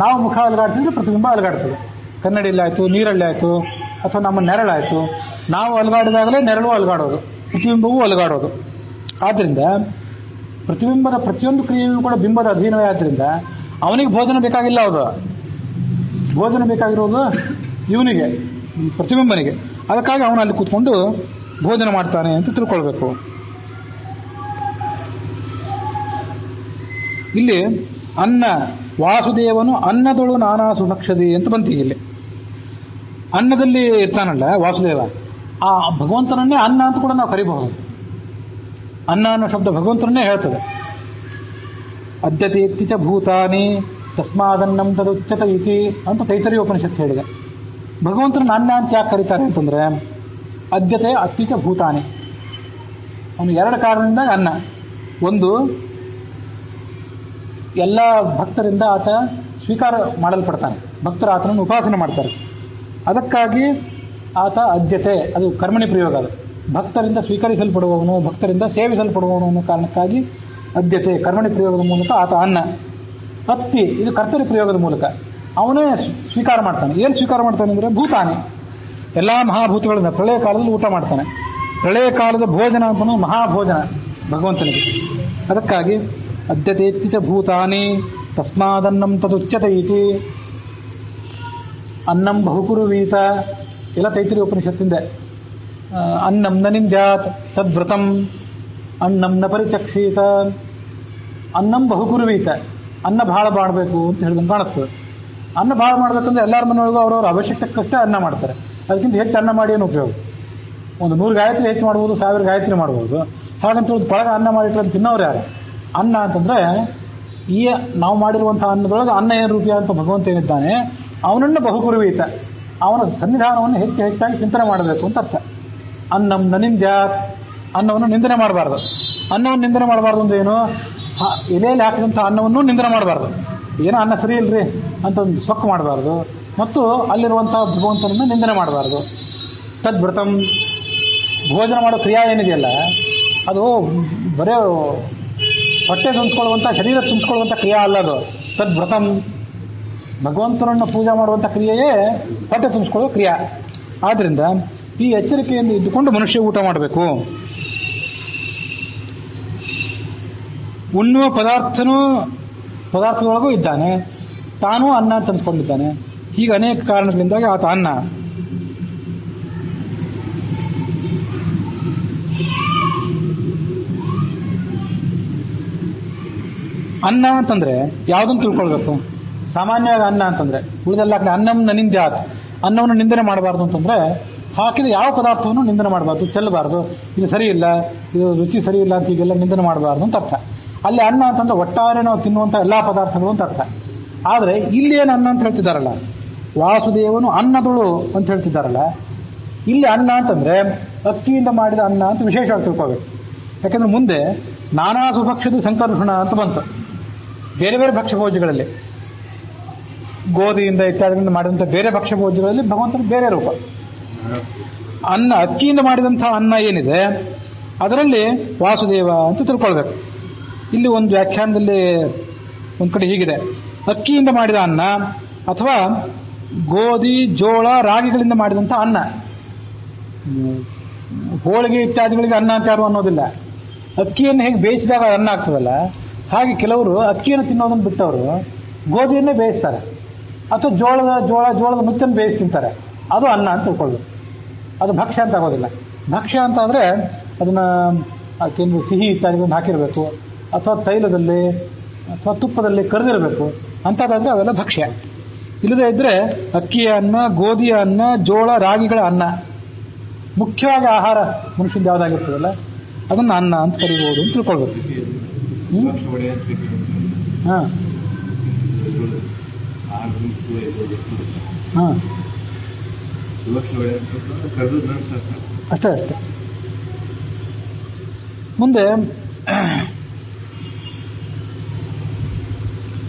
ನಾವು ಮುಖ ಅಲುಗಾಡಿಸಿದ್ರೆ ಪ್ರತಿಬಿಂಬ ಅಲುಗಾಡ್ತದೆ. ಕನ್ನಡಿಯಲ್ಲಿ ಆಯಿತು, ನೀರಲ್ಲಿ ಆಯಿತು, ಅಥವಾ ನಮ್ಮ ನೆರಳಾಯಿತು. ನಾವು ಅಲುಗಾಡಿದಾಗಲೇ ನೆರಳು ಅಲುಗಾಡೋದು, ಪ್ರತಿಬಿಂಬವೂ ಅಲುಗಾಡೋದು. ಆದ್ದರಿಂದ ಪ್ರತಿಬಿಂಬದ ಪ್ರತಿಯೊಂದು ಕ್ರಿಯೆಯೂ ಕೂಡ ಬಿಂಬದ ಅಧೀನವೇ. ಆದ್ದರಿಂದ ಅವನಿಗೆ ಭೋಜನ ಬೇಕಾಗಿಲ್ಲ. ಅದು ಭೋಜನ ಬೇಕಾಗಿರೋದು ಇವನಿಗೆ, ಪ್ರತಿಬಿಂಬನಿಗೆ. ಅದಕ್ಕಾಗಿ ಅವನು ಅಲ್ಲಿ ಕೂತ್ಕೊಂಡು ಭೋಜನ ಮಾಡ್ತಾನೆ ಅಂತ ತಿಳ್ಕೊಳ್ಬೇಕು. ಇಲ್ಲಿ ಅನ್ನ, ವಾಸುದೇವನು ಅನ್ನದೊಳು ನಾನಾ ಸುಭಕ್ಷದಿ ಅಂತ ಬಂತೀಗ. ಇಲ್ಲಿ ಅನ್ನದಲ್ಲಿ ಇರ್ತಾನಲ್ಲ ವಾಸುದೇವ, ಆ ಭಗವಂತನನ್ನೇ ಅನ್ನ ಅಂತ ಕೂಡ ನಾವು ಕರಿಬಹುದು. ಅನ್ನ ಅನ್ನೋ ಶಬ್ದ ಭಗವಂತನನ್ನೇ ಹೇಳ್ತದೆ. ಅದ್ಯತೆ ಚ ಭೂತಾನಿ ತಸ್ಮಾದನ್ನಂ ತದುಚ್ಯತ ಇತಿ ಅಂತ ತೈತರೀಯ ಉಪನಿಷತ್ತು ಹೇಳಿದೆ. ಭಗವಂತನ ಅನ್ನ ಅಂತ ಯಾಕೆ ಕರೀತಾರೆ ಅಂತಂದ್ರೆ, ಅದ್ಯತೆ ಅತ್ಯಚ ಭೂತಾನಿ, ಅವನು 2 ಕಾರಣದಿಂದ ಅನ್ನ. ಒಂದು, ಎಲ್ಲ ಭಕ್ತರಿಂದ ಆತ ಸ್ವೀಕಾರ ಮಾಡಲ್ಪಡ್ತಾನೆ. ಭಕ್ತರು ಆತನನ್ನು ಉಪಾಸನೆ ಮಾಡ್ತಾರೆ. ಅದಕ್ಕಾಗಿ ಆತ ಅದ್ಯತೆ, ಅದು ಕರ್ಮಣಿ ಪ್ರಯೋಗ. ಅದು ಭಕ್ತರಿಂದ ಸ್ವೀಕರಿಸಲ್ಪಡುವವನು, ಭಕ್ತರಿಂದ ಸೇವಿಸಲ್ಪಡುವವನು ಅನ್ನೋ ಕಾರಣಕ್ಕಾಗಿ ಅದ್ಯತೆ ಕರ್ಮಣಿ ಪ್ರಯೋಗದ ಮೂಲಕ ಆತ ಅನ್ನ. ಅತ್ತಿ, ಇದು ಕರ್ತರಿ ಪ್ರಯೋಗದ ಮೂಲಕ ಅವನೇ ಸ್ವೀಕಾರ ಮಾಡ್ತಾನೆ. ಏನು ಸ್ವೀಕಾರ ಮಾಡ್ತಾನೆ ಅಂದರೆ ಭೂತಾನಿ, ಎಲ್ಲ ಮಹಾಭೂತಗಳನ್ನ ಪ್ರಳಯ ಕಾಲದಲ್ಲಿ ಊಟ ಮಾಡ್ತಾನೆ. ಪ್ರಳಯ ಕಾಲದ ಭೋಜನ ಅಂತನೂ ಮಹಾಭೋಜನ ಭಗವಂತನಿಗೆ. ಅದಕ್ಕಾಗಿ ಅದ್ಯತೆ ಭೂತಾನಿ ತಸ್ಮಾದನ್ನಂ ತದುಚ್ಯತೆ ಇತಿ. ಅನ್ನಂ ಬಹುಕುರುವೀತ, ಎಲ್ಲ ತೈತರೀಯ ಉಪನಿಷತ್ತಿಂದೆ. ಅನ್ನಂ ನ ನಿಂದ್ಯಾತ್ ತದ್ವ್ರತಂ, ಅನ್ನಂ ನ ಪರಿಚಕ್ಷೀತ. ಅನ್ನಂ ಬಹುಕುರುವೀತ, ಅನ್ನ ಭಾಳ ಮಾಡಬೇಕು ಅಂತ ಹೇಳಿದಂಗೆ ಕಾಣಿಸ್ತದೆ. ಅನ್ನ ಭಾಳ ಮಾಡ್ಬೇಕಂದ್ರೆ ಎಲ್ಲರ ಮನೆಯೊಳಗೂ ಅವ್ರವ್ರ ಅವಶ್ಯಕತೆಕ್ಕಷ್ಟೇ ಅನ್ನ ಮಾಡ್ತಾರೆ. ಅದಕ್ಕಿಂತ ಹೆಚ್ಚು ಅನ್ನ ಮಾಡಿ ಏನು ಉಪಯೋಗ? ಒಂದು 100 ಗಾಯತ್ರಿ ಹೆಚ್ಚು ಮಾಡ್ಬೋದು, 1000 ಗಾಯತ್ರಿ ಮಾಡ್ಬೋದು. ಹಾಗಂತ ಕೊಳಗ ಅನ್ನ ಮಾಡಿಟ್ರೆ ತಿನ್ನೋರು ಯಾರು? ಅನ್ನ ಅಂತಂದ್ರೆ ಈ ನಾವು ಮಾಡಿರುವಂತಹ ಅನ್ನದೊಳಗೆ ಅನ್ನ ಏನು ರೂಪಿಯ ಅಂತ ಭಗವಂತ ಏನಿದ್ದಾನೆ ಅವನನ್ನು ಬಹುಕುರುವೀತ, ಅವನ ಸನ್ನಿಧಾನವನ್ನು ಹೆಚ್ಚಾಗಿ ಚಿಂತನೆ ಮಾಡಬೇಕು ಅಂತ ಅರ್ಥ. ಅನ್ನಂ ನ ನಿಂದ್ಯಾತ್, ಅನ್ನವನ್ನು ನಿಂದನೆ ಮಾಡಬಾರ್ದು. ಅನ್ನವನ್ನು ನಿಂದನೆ ಮಾಡಬಾರ್ದು ಅಂದ್ರೆ ಏನು? ಎಲೆಯಲ್ಲಿ ಹಾಕಿದಂಥ ಅನ್ನವನ್ನು ನಿಂದನೆ ಮಾಡಬಾರ್ದು. ಏನೋ ಅನ್ನ ಸರಿ ಇಲ್ರಿ ಅಂತ ಒಂದು ಸೊಕ್ಕು ಮಾಡಬಾರ್ದು. ಮತ್ತು ಅಲ್ಲಿರುವಂಥ ಭಗವಂತನನ್ನು ನಿಂದನೆ ಮಾಡಬಾರ್ದು. ತದ್ವ್ರತಂ, ಭೋಜನ ಮಾಡೋ ಕ್ರಿಯಾ ಏನಿದೆಯಲ್ಲ ಅದು ಬರೇ ಹೊಟ್ಟೆ ತುಂಬಿಸ್ಕೊಳ್ಳುವಂಥ, ಶರೀರ ತುಂಬಿಸ್ಕೊಳ್ಳುವಂಥ ಕ್ರಿಯಾ ಅಲ್ಲ ಅದು. ತದ್ವ್ರತಂ, ಭಗವಂತನನ್ನು ಪೂಜೆ ಮಾಡುವಂಥ ಕ್ರಿಯೆಯೇ ಹೊಟ್ಟೆ ತುಂಬಿಸ್ಕೊಳ್ಳುವ ಕ್ರಿಯಾ. ಆದ್ದರಿಂದ ಈ ಎಚ್ಚರಿಕೆಯಿಂದ ಇದ್ದುಕೊಂಡು ಮನುಷ್ಯ ಊಟ ಮಾಡಬೇಕು. ಉಣ್ಣುವ ಪದಾರ್ಥದೊಳಗೂ ಇದ್ದಾನೆ, ತಾನೂ ಅನ್ನ ಅಂತ ಅನ್ಸ್ಕೊಂಡಿದ್ದಾನೆ. ಹೀಗೆ ಅನೇಕ ಕಾರಣಗಳಿಂದಾಗಿ ಆತ ಅನ್ನ. ಅನ್ನ ಅಂತಂದ್ರೆ ಯಾವುದನ್ನು ತಿಳ್ಕೊಳ್ಬೇಕು? ಸಾಮಾನ್ಯವಾಗಿ ಅನ್ನ ಅಂತಂದ್ರೆ ಉಳಿದೆಲ್ಲ ಅನ್ನಂ ನ ನಿಂದ್ಯಾತ್, ಅನ್ನವನ್ನು ನಿಂದನೆ ಮಾಡಬಾರ್ದು ಅಂತಂದ್ರೆ ಹಾಕಿದ ಯಾವ ಪದಾರ್ಥವನ್ನು ನಿಂದನೆ ಮಾಡಬಾರ್ದು, ಚೆಲ್ಲಬಾರ್ದು. ಇದು ಸರಿ ಇಲ್ಲ, ಇದು ರುಚಿ ಸರಿ ಇಲ್ಲ ಅಂತ ಹೀಗೆಲ್ಲ ನಿಂದನೆ ಮಾಡಬಾರ್ದು ಅಂತ ಅರ್ಥ. ಅಲ್ಲಿ ಅನ್ನ ಅಂತಂದ್ರೆ ಒಟ್ಟಾರೆ ನಾವು ತಿನ್ನುವಂಥ ಎಲ್ಲ ಪದಾರ್ಥಗಳು ಅಂತ ಅರ್ಥ. ಆದರೆ ಇಲ್ಲಿ ಏನು ಅನ್ನ ಅಂತ ಹೇಳ್ತಿದ್ದಾರಲ್ಲ, ವಾಸುದೇವನು ಅನ್ನದಳು ಅಂತ ಹೇಳ್ತಿದ್ದಾರಲ್ಲ, ಇಲ್ಲಿ ಅನ್ನ ಅಂತಂದ್ರೆ ಅಕ್ಕಿಯಿಂದ ಮಾಡಿದ ಅನ್ನ ಅಂತ ವಿಶೇಷವಾಗಿ ತಿಳ್ಕೋಬೇಕು. ಯಾಕಂದ್ರೆ ಮುಂದೆ ನಾನಾ ಸುಭಕ್ಷದ ಸಂಕರ್ಷಣ ಅಂತ ಬಂತು. ಬೇರೆ ಬೇರೆ ಭಕ್ಷ್ಯಭೋಜ್ಯಗಳಲ್ಲಿ ಗೋಧಿಯಿಂದ ಇತ್ಯಾದಿಗಳಿಂದ ಮಾಡಿದಂಥ ಬೇರೆ ಭಕ್ಷ್ಯಭೋಜ್ಯಗಳಲ್ಲಿ ಭಗವಂತನ ಬೇರೆ ರೂಪ. ಅನ್ನ, ಅಕ್ಕಿಯಿಂದ ಮಾಡಿದಂಥ ಅನ್ನ ಏನಿದೆ ಅದರಲ್ಲಿ ವಾಸುದೇವ ಅಂತ ತಿಳ್ಕೊಳ್ಬೇಕು. ಇಲ್ಲಿ ಒಂದು ವ್ಯಾಖ್ಯಾನದಲ್ಲಿ ಒಂದು ಕಡೆ ಹೀಗಿದೆ: ಅಕ್ಕಿಯಿಂದ ಮಾಡಿದ ಅನ್ನ ಅಥವಾ ಗೋಧಿ, ಜೋಳ, ರಾಗಿಗಳಿಂದ ಮಾಡಿದಂಥ ಅನ್ನ ಹೋಳಿಗೆ ಇತ್ಯಾದಿಗಳಿಗೆ ಅನ್ನ ಅಂತ ಯಾರು ಅನ್ನೋದಿಲ್ಲ. ಅಕ್ಕಿಯನ್ನು ಹೇಗೆ ಬೇಯಿಸಿದಾಗ ಅನ್ನ ಆಗ್ತದಲ್ಲ, ಹಾಗೆ ಕೆಲವರು ಅಕ್ಕಿಯನ್ನು ತಿನ್ನೋದನ್ನು ಬಿಟ್ಟವರು ಗೋಧಿಯನ್ನೇ ಬೇಯಿಸ್ತಾರೆ, ಅಥವಾ ಜೋಳದ ನುಚ್ಚನ್ನು ಬೇಯಿಸಿ ತಿಂತಾರೆ. ಅದು ಅನ್ನ ಅಂತ ತಿಳ್ಕೊಳ್ಬೇಕು. ಅದು ಭಕ್ಷ್ಯ ಅಂತ ಆಗೋದಿಲ್ಲ. ಭಕ್ಷ್ಯ ಅಂತ ಆದರೆ ಅದನ್ನ ಕೆಲವು ಸಿಹಿ ಇತ್ಯಾದಿಗಳನ್ನು ಹಾಕಿರಬೇಕು, ಅಥವಾ ತೈಲದಲ್ಲಿ ಅಥವಾ ತುಪ್ಪದಲ್ಲಿ ಕರೆದಿರಬೇಕು. ಅಂಥದ್ದಾದ್ರೆ ಅವೆಲ್ಲ ಭಕ್ಷ್ಯ. ಇಲ್ಲದೇ ಇದ್ರೆ ಅಕ್ಕಿಯ ಅನ್ನ, ಗೋಧಿಯ ಅನ್ನ, ಜೋಳ, ರಾಗಿಗಳ ಅನ್ನ, ಮುಖ್ಯವಾಗಿ ಆಹಾರ ಮನುಷ್ಯದ ಯಾವುದಾಗಿರ್ತದಲ್ಲ ಅದನ್ನ ಅನ್ನ ಅಂತ ಕರಿಬಹುದು ಅಂತ ತಿಳ್ಕೊಳ್ಬೇಕು. ಹಾಂ ಹಾಂ ಅಷ್ಟೇ ಅಷ್ಟೇ. ಮುಂದೆ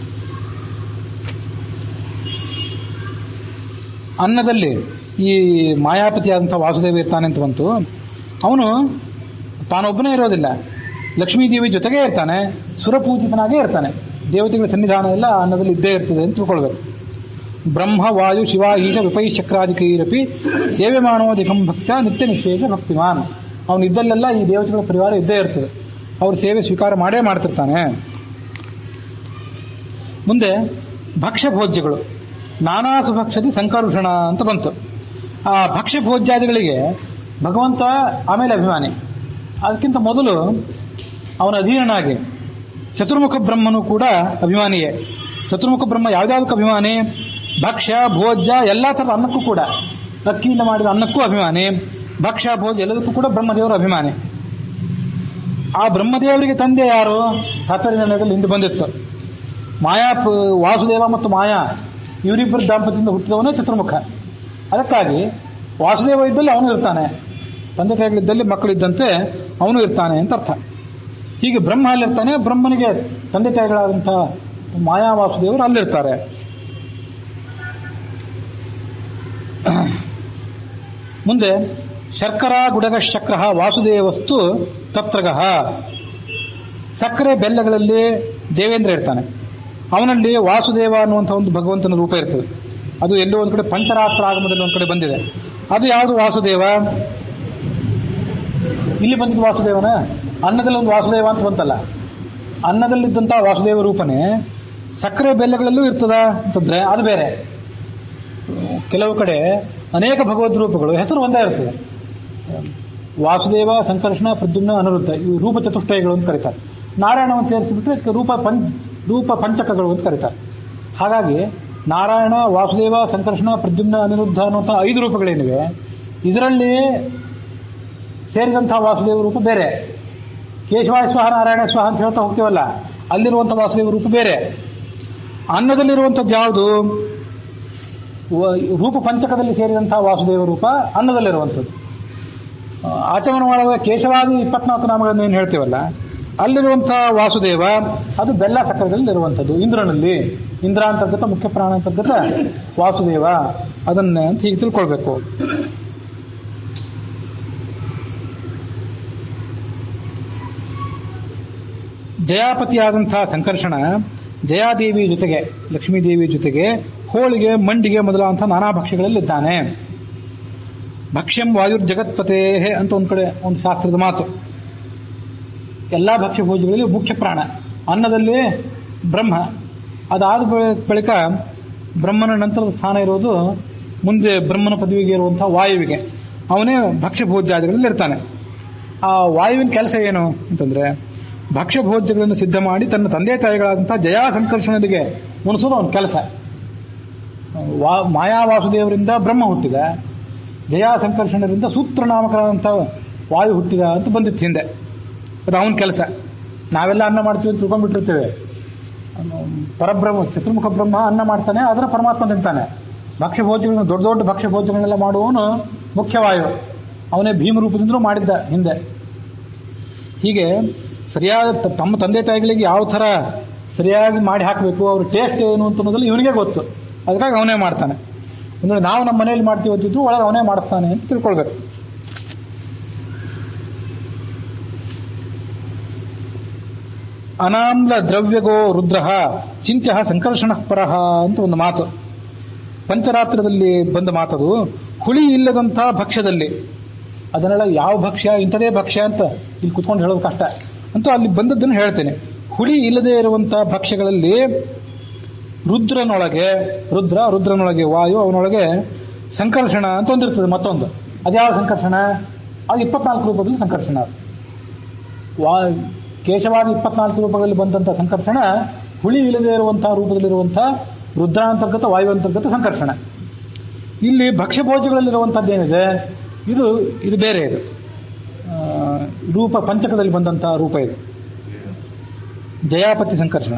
ಅನ್ನದಲ್ಲಿ ಈ ಮಾಯಾಪತಿಯಾದಂಥ ವಾಸುದೇವ ಇರ್ತಾನೆ ಅಂತ ಬಂತು. ಅವನು ತಾನೊಬ್ಬನೇ ಇರೋದಿಲ್ಲ, ಲಕ್ಷ್ಮೀದೇವಿ ಜೊತೆಗೇ ಇರ್ತಾನೆ, ಸುರಪೂಜಿತನಾಗೇ ಇರ್ತಾನೆ. ದೇವತೆಗಳ ಸನ್ನಿಧಾನ ಎಲ್ಲ ಅನ್ನದಲ್ಲಿ ಇದ್ದೇ ಇರ್ತದೆ ಅಂತ ತಿಳ್ಕೊಳ್ಬೇಕು. ಬ್ರಹ್ಮ ವಾಯು ಶಿವ ಈಶ ವಿಪೈ ಚಕ್ರಾದಿಕೈರಪಿ ಸೇವೆ ಮಾಡೋದಿಕಂ ಭಕ್ತ ನಿತ್ಯ ನಿಶೇಷ ಭಕ್ತಿಮಾನ್. ಅವನು ಇದ್ದಲ್ಲೆಲ್ಲ ಈ ದೇವತೆಗಳ ಪರಿವಾರ ಇದ್ದೇ ಇರ್ತದೆ, ಅವ್ರ ಸೇವೆ ಸ್ವೀಕಾರ ಮಾಡೇ ಮಾಡ್ತಿರ್ತಾನೆ. ಮುಂದೆ ಭಕ್ಷ್ಯ ಭೋಜ್ಯಗಳು, ನಾನಾ ಸುಭಕ್ಷತಿ ಸಂಕರುಷಣ ಅಂತ ಬಂತು. ಆ ಭಕ್ಷ್ಯ ಭೋಜ್ಯಾದಿಗಳಿಗೆ ಭಗವಂತ ಆಮೇಲೆ ಅಭಿಮಾನಿ. ಅದಕ್ಕಿಂತ ಮೊದಲು ಅವನ ಅಧೀನನಾಗಿ ಚತುರ್ಮುಖ ಬ್ರಹ್ಮನು ಕೂಡ ಅಭಿಮಾನಿಯೇ. ಚತುರ್ಮುಖ ಬ್ರಹ್ಮ ಯಾವ್ದಾವುದಕ್ಕೆ ಅಭಿಮಾನಿ? ಭಕ್ಷ್ಯ ಭೋಜ್ಯ ಎಲ್ಲ ಥರದ ಅನ್ನಕ್ಕೂ ಕೂಡ, ಅಕ್ಕಿಯಿಂದ ಮಾಡಿದ ಅನ್ನಕ್ಕೂ ಅಭಿಮಾನಿ, ಭಕ್ಷ್ಯ ಭೋಜ್ಯ ಎಲ್ಲದಕ್ಕೂ ಕೂಡ ಬ್ರಹ್ಮದೇವರು ಅಭಿಮಾನಿ. ಆ ಬ್ರಹ್ಮದೇವರಿಗೆ ತಂದೆ ಯಾರು? ತಾತ್ಪರ್ಯದಲ್ಲಿ ಹಿಂದೆ ಬಂದಿತ್ತು. ವಾಸುದೇವ ಮತ್ತು ಮಾಯಾ ಇವರಿಬ್ಬರ ದಾಂಪತ್ಯದಿಂದ ಹುಟ್ಟಿದವನೇ ಚತುರ್ಮುಖ. ಅದಕ್ಕಾಗಿ ವಾಸುದೇವ ಇದ್ದಲ್ಲಿ ಅವನು ಇರ್ತಾನೆ, ತಂದೆ ತಾಯಿಗಳಿದ್ದಲ್ಲಿ ಮಕ್ಕಳಿದ್ದಂತೆ ಅವನು ಇರ್ತಾನೆ ಅಂತ ಅರ್ಥ. ಹೀಗೆ ಬ್ರಹ್ಮ ಅಲ್ಲಿರ್ತಾನೆ, ಬ್ರಹ್ಮನಿಗೆ ತಂದೆ ತಾಯಿಗಳಾದಂಥ ಮಾಯಾ ವಾಸುದೇವರು ಅಲ್ಲಿರ್ತಾರೆ. ಮುಂದೆ ಶರ್ಕರ ಗುಡಗ ಶಕ್ರ ವಾಸುದೇವಸ್ತು ತತ್ರಗಃ. ಸಕ್ಕರೆ ಬೆಲ್ಲಗಳಲ್ಲಿ ದೇವೇಂದ್ರ ಇರ್ತಾನೆ, ಅವನಲ್ಲಿ ವಾಸುದೇವ ಅನ್ನುವಂಥ ಒಂದು ಭಗವಂತನ ರೂಪ ಇರ್ತದೆ. ಅದು ಎಲ್ಲೋ ಒಂದು ಕಡೆ ಪಂಚರಾತ್ರ ಆಗಮದಲ್ಲಿ ಒಂದು ಕಡೆ ಬಂದಿದೆ. ಅದು ಯಾವುದು ವಾಸುದೇವ? ಇಲ್ಲಿ ಬಂದಿದ್ದು ವಾಸುದೇವನ. ಅನ್ನದಲ್ಲಿ ಒಂದು ವಾಸುದೇವ ಅಂತ ಬಂತಲ್ಲ, ಅನ್ನದಲ್ಲಿದ್ದಂಥ ವಾಸುದೇವ ರೂಪನೇ ಸಕ್ಕರೆ ಬೆಲ್ಲಗಳಲ್ಲೂ ಇರ್ತದ ಅಂತಂದ್ರೆ ಅದು ಬೇರೆ. ಕೆಲವು ಕಡೆ ಅನೇಕ ಭಗವದ್ ರೂಪಗಳು ಹೆಸರು ಒಂದೇ ಇರ್ತದೆ. ವಾಸುದೇವ, ಸಂಕರ್ಷಣ, ಪ್ರದ್ಯುಮ್ನ, ಅನಿರುದ್ಧ, ಇವು ರೂಪ ಚತುಷ್ಟಯಗಳು ಅಂತ ಕರೀತಾರೆ. ನಾರಾಯಣವನ್ನು ಸೇರಿಸಿಬಿಟ್ರೆ ರೂಪ ಪಂಚಕಗಳು ಅಂತ ಕರೀತಾರೆ. ಹಾಗಾಗಿ ನಾರಾಯಣ, ವಾಸುದೇವ, ಸಂಕರ್ಷಣ, ಪ್ರದ್ಯುಮ್ನ, ಅನಿರುದ್ಧ ಅನ್ನುವಂಥ 5 ರೂಪಗಳೇನಿವೆ, ಇದರಲ್ಲಿ ಸೇರಿದಂತಹ ವಾಸುದೇವ ರೂಪ ಬೇರೆ. ಕೇಶವಾಯ ಸ್ವಾಹ ನಾರಾಯಣ ಸ್ವಾಹ ಅಂತ ಹೇಳ್ತಾ ಹೋಗ್ತೀವಲ್ಲ, ಅಲ್ಲಿರುವಂಥ ವಾಸುದೇವ ರೂಪ ಬೇರೆ. ಅನ್ನದಲ್ಲಿರುವಂಥದ್ದು ಯಾವುದು? ರೂಪ ಪಂಚಕದಲ್ಲಿ ಸೇರಿದಂತಹ ವಾಸುದೇವ ರೂಪ ಅನ್ನದಲ್ಲಿರುವಂಥದ್ದು. ಆಚಮನ ಮಾಡುವ ಕೇಶವಾದಿ 24 ನಾಮಗಳನ್ನು ಏನು ಹೇಳ್ತೀವಲ್ಲ, ಅಲ್ಲಿರುವಂತಹ ವಾಸುದೇವ ಅದು ಬೆಲ್ಲ ಸಕ್ಕರೆದಲ್ಲಿ ಇರುವಂಥದ್ದು. ಇಂದ್ರನಲ್ಲಿ ಇಂದ್ರಾಂತರ್ಗತ, ಮುಖ್ಯ ಪ್ರಾಣಾಂತರ್ಗತ ವಾಸುದೇವ, ಅದನ್ನ ಅಂತ ಹೀಗೆ ತಿಳ್ಕೊಳ್ಬೇಕು. ಜಯಾಪತಿಯಾದಂತಹ ಸಂಕರ್ಷಣ ಜಯಾದೇವಿ ಜೊತೆಗೆ, ಲಕ್ಷ್ಮೀದೇವಿ ಜೊತೆಗೆ ಹೋಳಿಗೆ, ಮಂಡಿಗೆ ಮೊದಲಾದಂತಹ ನಾನಾ ಭಕ್ಷ್ಯಗಳಲ್ಲಿದ್ದಾನೆ. ಭಕ್ಷ್ಯಂ ವಾಯುರ್ ಜಗತ್ಪತೇ ಅಂತ ಒಂದು ಕಡೆ ಒಂದು ಶಾಸ್ತ್ರದ ಮಾತು. ಎಲ್ಲ ಭಕ್ಷ್ಯ ಭೋಜಗಳಲ್ಲಿ ಮುಖ್ಯ ಪ್ರಾಣ ಅನ್ನದಲ್ಲಿ ಬ್ರಹ್ಮ. ಅದಾದ ಬಳಿಕ ಬ್ರಹ್ಮನ ನಂತರದ ಸ್ಥಾನ ಇರೋದು ಮುಂದೆ ಬ್ರಹ್ಮನ ಪದವಿಗೆ ಇರುವಂತಹ ವಾಯುವಿಗೆ. ಅವನೇ ಭಕ್ಷ್ಯ ಭೋಜ್ಯಾದಿಗಳಲ್ಲಿ ಇರ್ತಾನೆ. ಆ ವಾಯುವಿನ ಕೆಲಸ ಏನು ಅಂತಂದ್ರೆ, ಭಕ್ಷ್ಯ ಭೋಜ್ಯಗಳನ್ನು ಸಿದ್ಧ ಮಾಡಿ ತನ್ನ ತಂದೆ ತಾಯಿಗಳಾದಂತಹ ಜಯಾ ಸಂಕರ್ಷಣರಿಗೆ ಮುನಿಸೋದು ಅವನ ಕೆಲಸ. ಮಾಯಾ ವಾಸುದೇವರಿಂದ ಬ್ರಹ್ಮ ಹುಟ್ಟಿದ, ಜಯಾ ಸಂಕರ್ಷಣರಿಂದ ಸೂತ್ರ ನಾಮಕರಾದಂಥ ವಾಯು ಹುಟ್ಟಿದ ಅಂತ ಬಂದಿತ್ತು ಹಿಂದೆ. ಅದು ಅವನ ಕೆಲಸ. ನಾವೆಲ್ಲ ಅನ್ನ ಮಾಡ್ತೀವಿ ಅಂತ ತಿಳ್ಕೊಂಡ್ಬಿಟ್ಟಿರ್ತೇವೆ. ಪರಬ್ರಹ್ಮ, ಚತುರ್ಮುಖ ಬ್ರಹ್ಮ ಅನ್ನ ಮಾಡ್ತಾನೆ, ಅದರ ಪರಮಾತ್ಮ ತಿಂತಾನೆ. ಭಕ್ಷ್ಯ ಭೋಜ್ಯಗಳನ್ನು, ದೊಡ್ಡ ದೊಡ್ಡ ಭಕ್ಷ್ಯ ಭೋಜ್ಯಗಳನ್ನೆಲ್ಲ ಮಾಡುವವನು ಮುಖ್ಯವಾಯು. ಅವನೇ ಭೀಮ ರೂಪದಿಂದಲೂ ಮಾಡಿದ್ದ ಹಿಂದೆ. ಹೀಗೆ ಸರಿಯಾದ ತಮ್ಮ ತಂದೆ ತಾಯಿಗಳಿಗೆ ಯಾವ ಥರ ಸರಿಯಾಗಿ ಮಾಡಿ ಹಾಕಬೇಕು, ಅವ್ರ ಟೇಸ್ಟ್ ಏನು ಅಂತ ಅನ್ನೋದ್ರಲ್ಲಿ ಇವನಿಗೆ ಗೊತ್ತು. ಅದಕ್ಕಾಗಿ ಅವನೇ ಮಾಡ್ತಾನೆ. ಅಂದ್ರೆ ನಾವು ನಮ್ಮ ಮನೆಯಲ್ಲಿ ಮಾಡ್ತೀವಿ ಅಂತಿದ್ರು ಒಳಗೆ ಅವನೇ ಮಾಡಿಸ್ತಾನೆ ಅಂತ ತಿಳ್ಕೊಳ್ಬೇಕು. ಅನಾಮ್ಲ ದ್ರವ್ಯಗೋ ರುದ್ರ ಚಿಂತ್ಯ ಸಂಕರ್ಷಣ ಪರಹ ಅಂತ ಒಂದು ಮಾತು. ಪಂಚರಾತ್ರದಲ್ಲಿ ಬಂದ ಮಾತದು. ಹುಳಿ ಇಲ್ಲದಂತಹ ಭಕ್ಷ್ಯದಲ್ಲಿ ಅದನ್ನೆಲ್ಲ ಯಾವ ಭಕ್ಷ್ಯ ಇಂಥದೇ ಭಕ್ಷ್ಯ ಅಂತ ಇಲ್ಲಿ ಕುತ್ಕೊಂಡು ಹೇಳೋದು ಕಷ್ಟ. ಅಂತೂ ಅಲ್ಲಿ ಬಂದದ್ದನ್ನು ಹೇಳ್ತೇನೆ. ಹುಳಿ ಇಲ್ಲದೆ ಇರುವಂತಹ ಭಕ್ಷ್ಯಗಳಲ್ಲಿ ರುದ್ರನೊಳಗೆ ವಾಯು, ಅವನೊಳಗೆ ಸಂಕರ್ಷಣ ಅಂತ ಒಂದಿರ್ತದೆ ಮತ್ತೊಂದು. ಅದ್ಯಾವ ಸಂಕರ್ಷಣ? ಅದು 24 ರೂಪದಲ್ಲಿ ಸಂಕರ್ಷಣ. ಕೇಶವಾದ 24 ರೂಪಗಳಲ್ಲಿ ಬಂದಂಥ ಸಂಕರ್ಷಣ ಹುಳಿ ಇಲ್ಲದೆ ಇರುವಂತಹ ರೂಪದಲ್ಲಿರುವಂತಹ ರುದ್ರಾಂತರ್ಗತ ವಾಯುವಂತರ್ಗತ ಸಂಕರ್ಷಣ. ಇಲ್ಲಿ ಭಕ್ಷ್ಯ ಭೋಜ್ಯಗಳಲ್ಲಿರುವಂಥದ್ದೇನಿದೆ ಇದು ಬೇರೆ. ಇದು ರೂಪ ಪಂಚಕದಲ್ಲಿ ಬಂದಂತಹ ರೂಪ ಇದು ಜಯಾಪತಿ ಸಂಕರ್ಷಣ.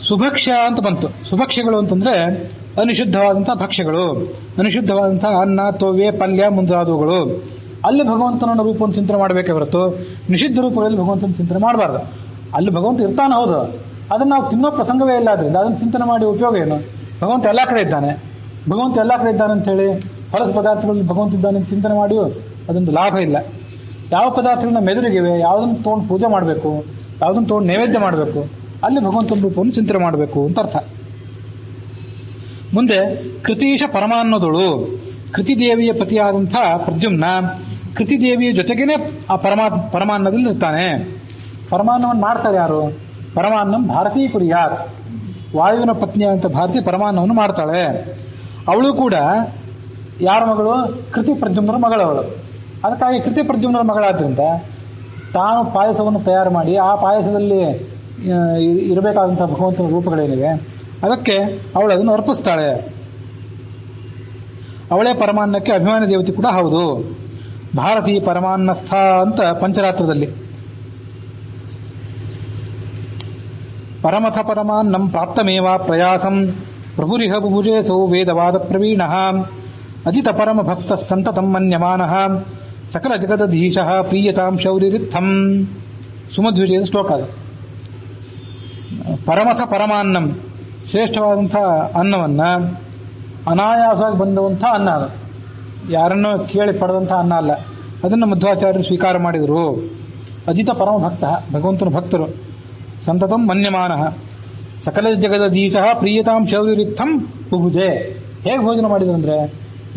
ಸುಭಕ್ಷ್ಯ ಅಂತ ಬಂತು. ಸುಭಕ್ಷ್ಯಗಳು ಅಂತಂದ್ರೆ ಅನಿಷಿದ್ಧವಾದಂತಹ ಭಕ್ಷ್ಯಗಳು, ಅನಿಷಿದ್ಧವಾದಂತಹ ಅನ್ನ, ತೋವೆ, ಪಲ್ಯ ಮುಂತಾದವುಗಳು. ಅಲ್ಲಿ ಭಗವಂತನ ರೂಪವನ್ನು ಚಿಂತನೆ ಮಾಡಬೇಕೇ ಹೊರತು ನಿಷಿದ್ಧ ರೂಪಗಳಲ್ಲಿ ಭಗವಂತನ ಚಿಂತನೆ ಮಾಡಬಾರ್ದು. ಅಲ್ಲಿ ಭಗವಂತ ಇರ್ತಾನೆ, ಹೌದು, ಅದನ್ನು ನಾವು ತಿನ್ನೋ ಪ್ರಸಂಗವೇ ಇಲ್ಲ. ಅದರಿಂದ ಅದನ್ನು ಚಿಂತನೆ ಮಾಡಿ ಉಪಯೋಗ ಏನು? ಭಗವಂತ ಎಲ್ಲ ಕಡೆ ಇದ್ದಾನೆ ಅಂತ ಹೇಳಿ ಹೊಲಸ ಪದಾರ್ಥಗಳಲ್ಲಿ ಭಗವಂತ ಇದ್ದಾನೆ ಚಿಂತನೆ ಮಾಡಿಯೂ ಅದೊಂದು ಲಾಭ ಇಲ್ಲ. ಯಾವ ಪದಾರ್ಥಗಳನ್ನ ಮೆದುರಿಗಿವೆ, ಯಾವುದನ್ನು ತೊಗೊಂಡು ಪೂಜೆ ಮಾಡಬೇಕು, ಯಾವುದನ್ನು ತೊಗೊಂಡು ನೈವೇದ್ಯ ಮಾಡಬೇಕು, ಅಲ್ಲಿ ಭಗವಂತನ ರೂಪವನ್ನು ಚಿಂತನೆ ಮಾಡಬೇಕು ಅಂತ ಅರ್ಥ. ಮುಂದೆ ಕೃತೀಶ ಪರಮಾನ್ನದಳು, ಕೃತಿದೇವಿಯ ಪತಿಯಾದಂಥ ಪ್ರದ್ಯುಮ್ನ ಕೃತಿದೇವಿಯ ಜೊತೆಗೇನೆ ಆ ಪರಮಾನ್ನದಲ್ಲಿ ಇರ್ತಾನೆ. ಪರಮಾನ್ನವನ್ನು ಮಾಡ್ತಾರೆ ಯಾರು? ಪರಮಾನ್ನಂ ಭಾರತೀ ಕುರಿಯಾತ್. ವಾಯುವಿನ ಪತ್ನಿಯಾದಂಥ ಭಾರತಿ ಪರಮಾನ್ನವನ್ನು ಮಾಡ್ತಾಳೆ. ಅವಳು ಕೂಡ ಯಾರ ಮಗಳು? ಕೃತಿ ಪ್ರದ್ಯುಮ್ನರ ಮಗಳವಳು. ಅದಕ್ಕಾಗಿ ಕೃತಿ ಪ್ರದ್ಯುಮ್ನರ ಮಗಳಾದ್ರಿಂದ ತಾನು ಪಾಯಸವನ್ನು ತಯಾರು ಮಾಡಿ ಆ ಪಾಯಸದಲ್ಲಿ ಇರಬೇಕಾದಂತಹ ಭಗವಂತನ ರೂಪಗಳೇನಿವೆ ಅದಕ್ಕೆ ಅವಳು ಅದನ್ನು ಅರ್ಪಿಸ್ತಾಳೆ. ಅವಳೇ ಪರಮಾನ್ನಕ್ಕೆ ಅಭಿಮಾನಿ ದೇವತೆ ಕೂಡ ಹೌದು. ಭಾರತೀ ಪರಮಾನ್ನಸ್ಥ ಅಂತ ಪಂಚರಾತ್ರದಲ್ಲಿ ಪರಮಥ ಪರಮಾನ್ನಂ ಪ್ರಾಪ್ತಮೇವ ಪ್ರಯಾಸಂ ಪ್ರಭುರಿಹ ಬುಭುಜೇ ಸೌ ವೇದವಾದ ಪ್ರವೀಣ ಅಜಿತ ಪರಮ ಭಕ್ತ ಸಂತತಂ ಮನ್ಯಮಾನಃ ಸಕಲ ಜಗದಧೀಶಃ ಪ್ರೀಯತಾಂ ಶೌರ್ಯರಿತ್ಥಂ. ಸುಮಧ್ವಿಜಯದ ಶ್ಲೋಕ ಅದು. ಪರಮಥ ಪರಮಾನ್ನಂ, ಶ್ರೇಷ್ಠವಾದಂಥ ಅನ್ನವನ್ನ, ಅನಾಯಾಸವಾಗಿ ಬಂದಂಥ ಅನ್ನ, ಅದು ಯಾರನ್ನೋ ಕೇಳಿ ಪಡೆದಂಥ ಅನ್ನ ಅಲ್ಲ, ಅದನ್ನು ಮಧ್ವಾಚಾರ್ಯರು ಸ್ವೀಕಾರ ಮಾಡಿದರು. ಅಜಿತ ಪರಮ ಭಕ್ತ, ಭಗವಂತನ ಭಕ್ತರು. ಸಂತತಂ ಮನ್ಯಮಾನಃ ಸಕಲ ಜಗದಧೀಶಃ ಪ್ರೀಯತಾಂ ಶೌರ್ಯರಿತ್ಥಂ ಬುಭುಜೆ. ಹೇಗೆ ಭೋಜನ ಮಾಡಿದ್ರು ಅಂದ್ರೆ,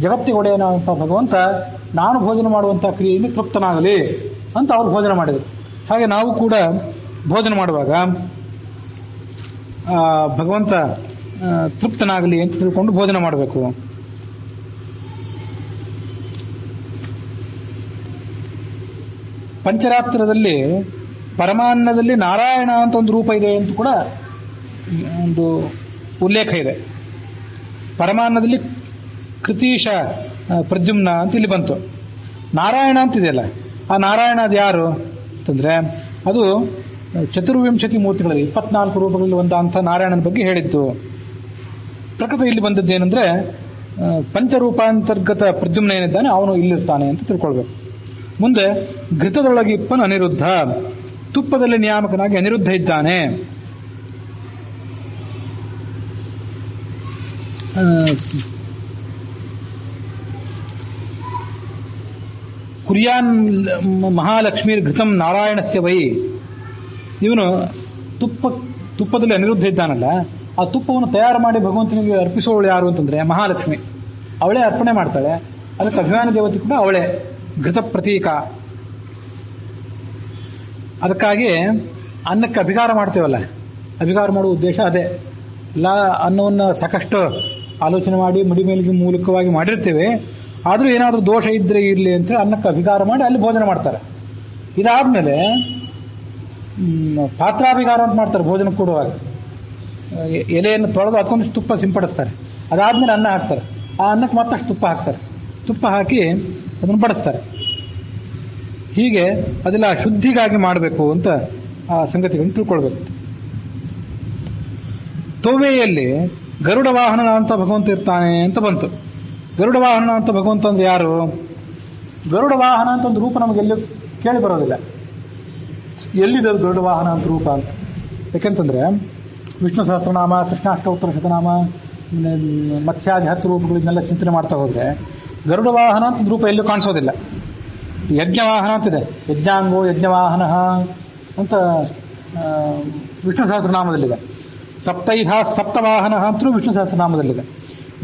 ಜಗತ್ತಿಗೆ ಒಡೆಯನಾದಂಥ ಭಗವಂತ ನಾನು ಭೋಜನ ಮಾಡುವಂಥ ಕ್ರಿಯೆಯಲ್ಲಿ ತೃಪ್ತನಾಗಲಿ ಅಂತ ಅವರು ಭೋಜನ ಮಾಡಿದರು. ಹಾಗೆ ನಾವು ಕೂಡ ಭೋಜನ ಮಾಡುವಾಗ ಭಗವಂತ ತೃಪ್ತನಾಗಲಿ ಅಂತ ತಿಳ್ಕೊಂಡು ಭೋಜನ ಮಾಡಬೇಕು. ಪಂಚರಾತ್ರದಲ್ಲಿ ಪರಮಾನ್ನದಲ್ಲಿ ನಾರಾಯಣ ಅಂತ ಒಂದು ರೂಪ ಇದೆ ಅಂತ ಕೂಡ ಒಂದು ಉಲ್ಲೇಖ ಇದೆ. ಪರಮಾನ್ನದಲ್ಲಿ ಕೃತೀಶ ಪ್ರದ್ಯುಮ್ನ ಅಂತ ಇಲ್ಲಿ ಬಂತು. ನಾರಾಯಣ ಅಂತಿದೆಯಲ್ಲ, ಆ ನಾರಾಯಣ ಅದು ಯಾರು ಅಂತಂದ್ರೆ ಅದು ಚತುರ್ವಿಂಶತಿ ಮೂರ್ತಿಗಳಲ್ಲಿ 24 ರೂಪಗಳಲ್ಲಿ ಒಂದಂಥ ನಾರಾಯಣನ ಬಗ್ಗೆ ಹೇಳಿದ್ದು. ಪ್ರಕೃತ ಇಲ್ಲಿ ಬಂದದ್ದೇನೆಂದ್ರೆ ಪಂಚರೂಪಾಂತರ್ಗತ ಪ್ರದ್ಯುಮ್ನ ಏನಿದ್ದಾನೆ ಅವನು ಇಲ್ಲಿರ್ತಾನೆ ಅಂತ ತಿಳ್ಕೊಳ್ಬೇಕು. ಮುಂದೆ ಘೃತದೊಳಗೆ ಇಪ್ಪನು ಅನಿರುದ್ಧ, ತುಪ್ಪದಲ್ಲಿ ನಿಯಾಮಕನಾಗಿ ಅನಿರುದ್ಧ ಇದ್ದಾನೆ. ಕುರ್ಯಾನ್ ಮಹಾಲಕ್ಷ್ಮೀ ಘೃತಂ ನಾರಾಯಣಸ್ಯ ವೈ. ಇವನು ತುಪ್ಪದಲ್ಲಿ ಅನಿರುದ್ಧ ಇದ್ದಾನಲ್ಲ, ಆ ತುಪ್ಪವನ್ನು ತಯಾರು ಮಾಡಿ ಭಗವಂತನಿಗೆ ಅರ್ಪಿಸುವವಳು ಯಾರು ಅಂತಂದ್ರೆ ಮಹಾಲಕ್ಷ್ಮಿ. ಅವಳೇ ಅರ್ಪಣೆ ಮಾಡ್ತಾಳೆ. ಅದಕ್ಕೆ ಅಭಿಮಾನ ದೇವತೆ ಕೂಡ ಅವಳೇ, ಘೃತ ಪ್ರತೀಕ. ಅದಕ್ಕಾಗಿ ಅನ್ನಕ್ಕೆ ಅಭಿಕಾರ ಮಾಡ್ತೇವಲ್ಲ, ಅಭಿಕಾರ ಮಾಡುವ ಉದ್ದೇಶ ಅದೇ. ಎಲ್ಲ ಅನ್ನವನ್ನು ಸಾಕಷ್ಟು ಆಲೋಚನೆ ಮಾಡಿ ಮಡಿಮೇಲಿಗೆ ಮೂಲಕವಾಗಿ ಮಾಡಿರ್ತೇವೆ. ಆದರೂ ಏನಾದರೂ ದೋಷ ಇದ್ರೆ ಇರಲಿ ಅಂತ ಅನ್ನಕ್ಕೆ ಅಭಿಕಾರ ಮಾಡಿ ಅಲ್ಲಿ ಭೋಜನ ಮಾಡ್ತಾರೆ. ಇದಾದ್ಮೇಲೆ ಪಾತ್ರಾಭಿಕಾರ ಅಂತ ಮಾಡ್ತಾರೆ. ಭೋಜನ ಕೊಡುವಾಗ ಎಲೆಯನ್ನು ತೊಳೆದು ಅದಕ್ಕೊಂದಿಷ್ಟು ತುಪ್ಪ ಸಿಂಪಡಿಸ್ತಾರೆ. ಅದಾದ್ಮೇಲೆ ಅನ್ನ ಹಾಕ್ತಾರೆ. ಆ ಅನ್ನಕ್ಕೆ ಮತ್ತಷ್ಟು ತುಪ್ಪ ಹಾಕ್ತಾರೆ. ತುಪ್ಪ ಹಾಕಿ ಅದನ್ನು ಬಡಿಸ್ತಾರೆ. ಹೀಗೆ ಅದೆಲ್ಲ ಶುದ್ಧಿಗಾಗಿ ಮಾಡಬೇಕು ಅಂತ ಆ ಸಂಗತಿಗಳನ್ನು ತಿಳ್ಕೊಳ್ಬೇಕು. ತೋವೆಯಲ್ಲಿ ಗರುಡ ವಾಹನ ಅಂತ ಭಗವಂತ ಇರ್ತಾನೆ ಅಂತ ಬಂತು. ಗರುಡ ವಾಹನ ಅಂತ ಭಗವಂತ ಅಂದ್ರೆ ಯಾರು? ಗರುಡ ವಾಹನ ಅಂತ ಒಂದು ರೂಪ ನಮಗೆಲ್ಲೂ ಕೇಳಿ ಬರೋದಿಲ್ಲ. ಎಲ್ಲಿದೆ ಗರುಡ ವಾಹನ ಅಂತ ರೂಪ ಅಂತ? ಯಾಕೆಂತಂದ್ರೆ ವಿಷ್ಣು ಸಹಸ್ರನಾಮ, ಕೃಷ್ಣಾಷ್ಟೋತ್ತರ ಶತನಾಮ, ಮತ್ಸ್ಯಾದಿ 10 ರೂಪಗಳನ್ನೆಲ್ಲ ಚಿಂತನೆ ಮಾಡ್ತಾ ಹೋದ್ರೆ ಗರುಡ ವಾಹನ ಅಂತ ರೂಪ ಎಲ್ಲೂ ಕಾಣಿಸೋದಿಲ್ಲ. ಯಜ್ಞವಾಹನ ಅಂತಿದೆ, ಯಜ್ಞಾಂಗೋ ಯಜ್ಞವಾಹನ ಅಂತ ವಿಷ್ಣು ಸಹಸ್ರನಾಮದಲ್ಲಿದೆ. ಸಪ್ತೈಧ ಸಪ್ತವಾಹನ ಅಂತಲೂ ವಿಷ್ಣು ಸಹಸ್ರನಾಮದಲ್ಲಿದೆ.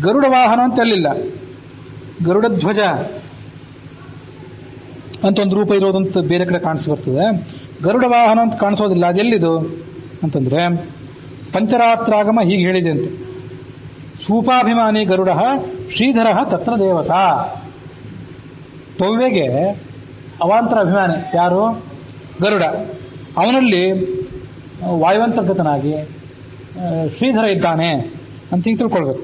ಗರುಡ ವಾಹನ ಅಂತ ಅಲ್ಲಿಲ್ಲ. ಗರುಡ ಧ್ವಜ ಅಂತ ಒಂದು ರೂಪ ಇರೋದಂತ ಬೇರೆ ಕಡೆ ಕಾಣಿಸಿ ಬರ್ತದೆ. ಗರುಡ ವಾಹನ ಅಂತ ಕಾಣಿಸೋದಿಲ್ಲ. ಅದೆಲ್ಲಿದು ಅಂತಂದ್ರೆ ಪಂಚರಾತ್ರಾಗಮ ಹೀಗೆ ಹೇಳಿದೆ ಅಂತ. ಸೂಪಾಭಿಮಾನಿ ಗರುಡ ಶ್ರೀಧರ ತತ್ರ ದೇವತಾ. ತೊವ್ವೆಗೆ ಅವಾಂತರ ಅಭಿಮಾನಿ ಯಾರು? ಗರುಡ. ಅವನಲ್ಲಿ ವಾಯುವಂತರ್ಗತನಾಗಿ ಶ್ರೀಧರ ಇದ್ದಾನೆ ಅಂತ ಹೀಗೆ ತಿಳ್ಕೊಳ್ಬೇಕು.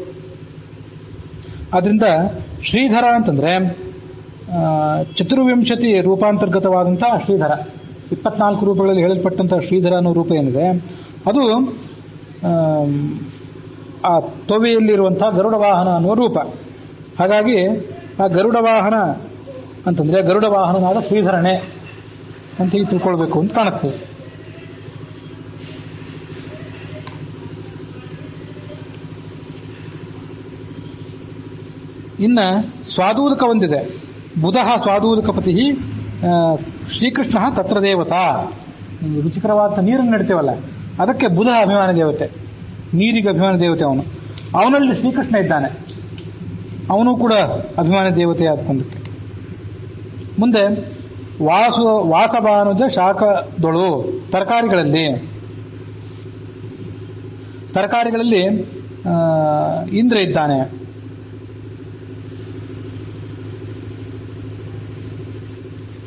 ಆದ್ರಿಂದ ಶ್ರೀಧರ ಅಂತಂದ್ರೆ ಚತುರ್ವಿಂಶತಿ ರೂಪಾಂತರ್ಗತವಾದಂತಹ ಶ್ರೀಧರ, 24 ರೂಪಗಳಲ್ಲಿ ಹೇಳಲ್ಪಟ್ಟಂತಹ ಶ್ರೀಧರ ಅನ್ನೋ ರೂಪ ಏನಿದೆ ಅದು ಆ ತೊವೆಯಲ್ಲಿರುವಂತಹ ಗರುಡ ವಾಹನ ಅನ್ನುವ ರೂಪ. ಹಾಗಾಗಿ ಆ ಗರುಡ ವಾಹನ ಅಂತಂದ್ರೆ ಗರುಡ ವಾಹನನಾದ ಶ್ರೀಧರನೇ ಅಂತ ಹೀಗೆ ತಿಳ್ಕೊಳ್ಬೇಕು ಅಂತ ಕಾಣಿಸ್ತದೆ. ಇನ್ನ ಸ್ವಾದೂದಕ ಒಂದಿದೆ. ಬುಧ ಸ್ವಾದೂದಕ ಪತಿ ಶ್ರೀಕೃಷ್ಣ ತತ್ರ ದೇವತಾ. ರುಚಿಕರವಾದ ನೀರನ್ನು ನಡ್ತೇವಲ್ಲ ಅದಕ್ಕೆ ಬುಧ ಅಭಿಮಾನ ದೇವತೆ, ನೀರಿಗೆ ಅಭಿಮಾನ ದೇವತೆ ಅವನು. ಅವನಲ್ಲಿ ಶ್ರೀಕೃಷ್ಣ ಇದ್ದಾನೆ, ಅವನು ಕೂಡ ಅಭಿಮಾನ ದೇವತೆ ಆದ್ಕೊಂಡಕ್ಕೆ. ಮುಂದೆ ವಾಸಭಾನುಜ ಶಾಖದೊಳು ತರಕಾರಿಗಳಲ್ಲಿ ಇಂದ್ರ ಇದ್ದಾನೆ.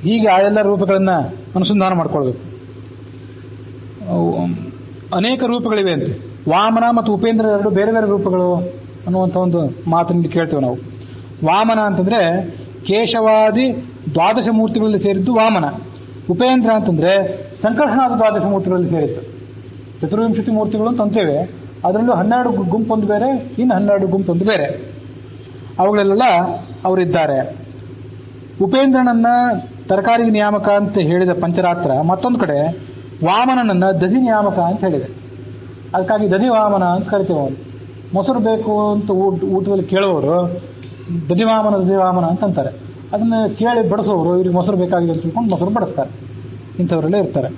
ಹೀಗೆ ಆ ಎಲ್ಲ ರೂಪಗಳನ್ನ ಅನುಸಂಧಾನ ಮಾಡ್ಕೊಳ್ಬೇಕು. ಅನೇಕ ರೂಪಗಳಿವೆ ಅಂತೆ. ವಾಮನ ಮತ್ತು ಉಪೇಂದ್ರ ಎರಡು ಬೇರೆ ಬೇರೆ ರೂಪಗಳು ಅನ್ನುವಂಥ ಒಂದು ಮಾತಿನಲ್ಲಿ ಕೇಳ್ತೇವೆ ನಾವು. ವಾಮನ ಅಂತಂದ್ರೆ ಕೇಶವಾದಿ ದ್ವಾದಶ ಮೂರ್ತಿಗಳಲ್ಲಿ ಸೇರಿದ್ದು ವಾಮನ. ಉಪೇಂದ್ರ ಅಂತಂದ್ರೆ ಸಂಕರ್ಷಣಾದ ದ್ವಾದಶ ಮೂರ್ತಿಗಳಲ್ಲಿ ಸೇರಿತ್ತು. ಚತುರ್ವಿಂಶತಿ ಮೂರ್ತಿಗಳು ಅಂತ ಅಂತೇವೆ, ಅದರಲ್ಲೂ 12 ಗುಂಪೊಂದು ಬೇರೆ, ಇನ್ನು 12 ಗುಂಪೊಂದು ಬೇರೆ. ಅವುಗಳೆಲ್ಲ ಅವರಿದ್ದಾರೆ. ಉಪೇಂದ್ರನನ್ನ ತರಕಾರಿ ನಿಯಾಮಕ ಅಂತ ಹೇಳಿದ ಪಂಚರಾತ್ರ ಮತ್ತೊಂದು ಕಡೆ ವಾಮನನನ್ನ ದಧಿ ನಿಯಾಮಕ ಅಂತ ಹೇಳಿದೆ. ಅದಕ್ಕಾಗಿ ದಧಿ ವಾಮನ ಅಂತ ಕರಿತೇವೆ. ಅವನು ಮೊಸರು ಬೇಕು ಅಂತ ಊಟದಲ್ಲಿ ಕೇಳುವವರು ದಧಿ ವಾಮನ ಅಂತ ಅಂತಾರೆ. ಅದನ್ನ ಕೇಳಿ ಬಡಿಸೋರು ಇವ್ರಿಗೆ ಮೊಸರು ಬೇಕಾಗಿದೆ ಅಂತ ತಿಳ್ಕೊಂಡು ಮೊಸರು ಬಡಿಸ್ತಾರೆ. ಇಂಥವರೆಲ್ಲ ಇರ್ತಾರೆ.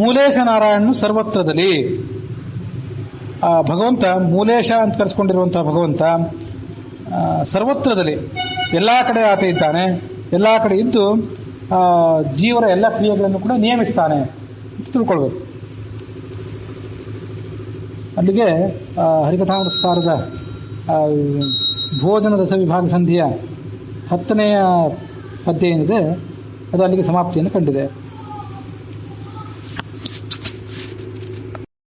ಮೂಲೇಶ ನಾರಾಯಣನು ಸರ್ವತ್ರದಲ್ಲಿ ಭಗವಂತ ಮೂಲೇಶ ಅಂತ ಕರೆಸ್ಕೊಂಡಿರುವಂತಹ ಭಗವಂತ ಸರ್ವತ್ರದಲ್ಲಿ ಎಲ್ಲಾ ಕಡೆ ಆತ ಇದ್ದಾನೆ. ಎಲ್ಲಾ ಕಡೆ ಇದ್ದು ಜೀವರ ಎಲ್ಲ ಕ್ರಿಯೆಗಳನ್ನು ಕೂಡ ನಿಯಮಿಸ್ತಾನೆ ಅಂತ ತಿಳ್ಕೊಳ್ಬೇಕು. ಅಲ್ಲಿಗೆ ಹರಿಕಥಾಮೃತಸಾರದ ಭೋಜನ ರಸ ವಿಭಾಗ ಸಂಧಿಯ 10ನೆಯ ಪದ್ಯ ಏನಿದೆ ಅದು ಅಲ್ಲಿಗೆ ಸಮಾಪ್ತಿಯನ್ನು ಕಂಡಿದೆ.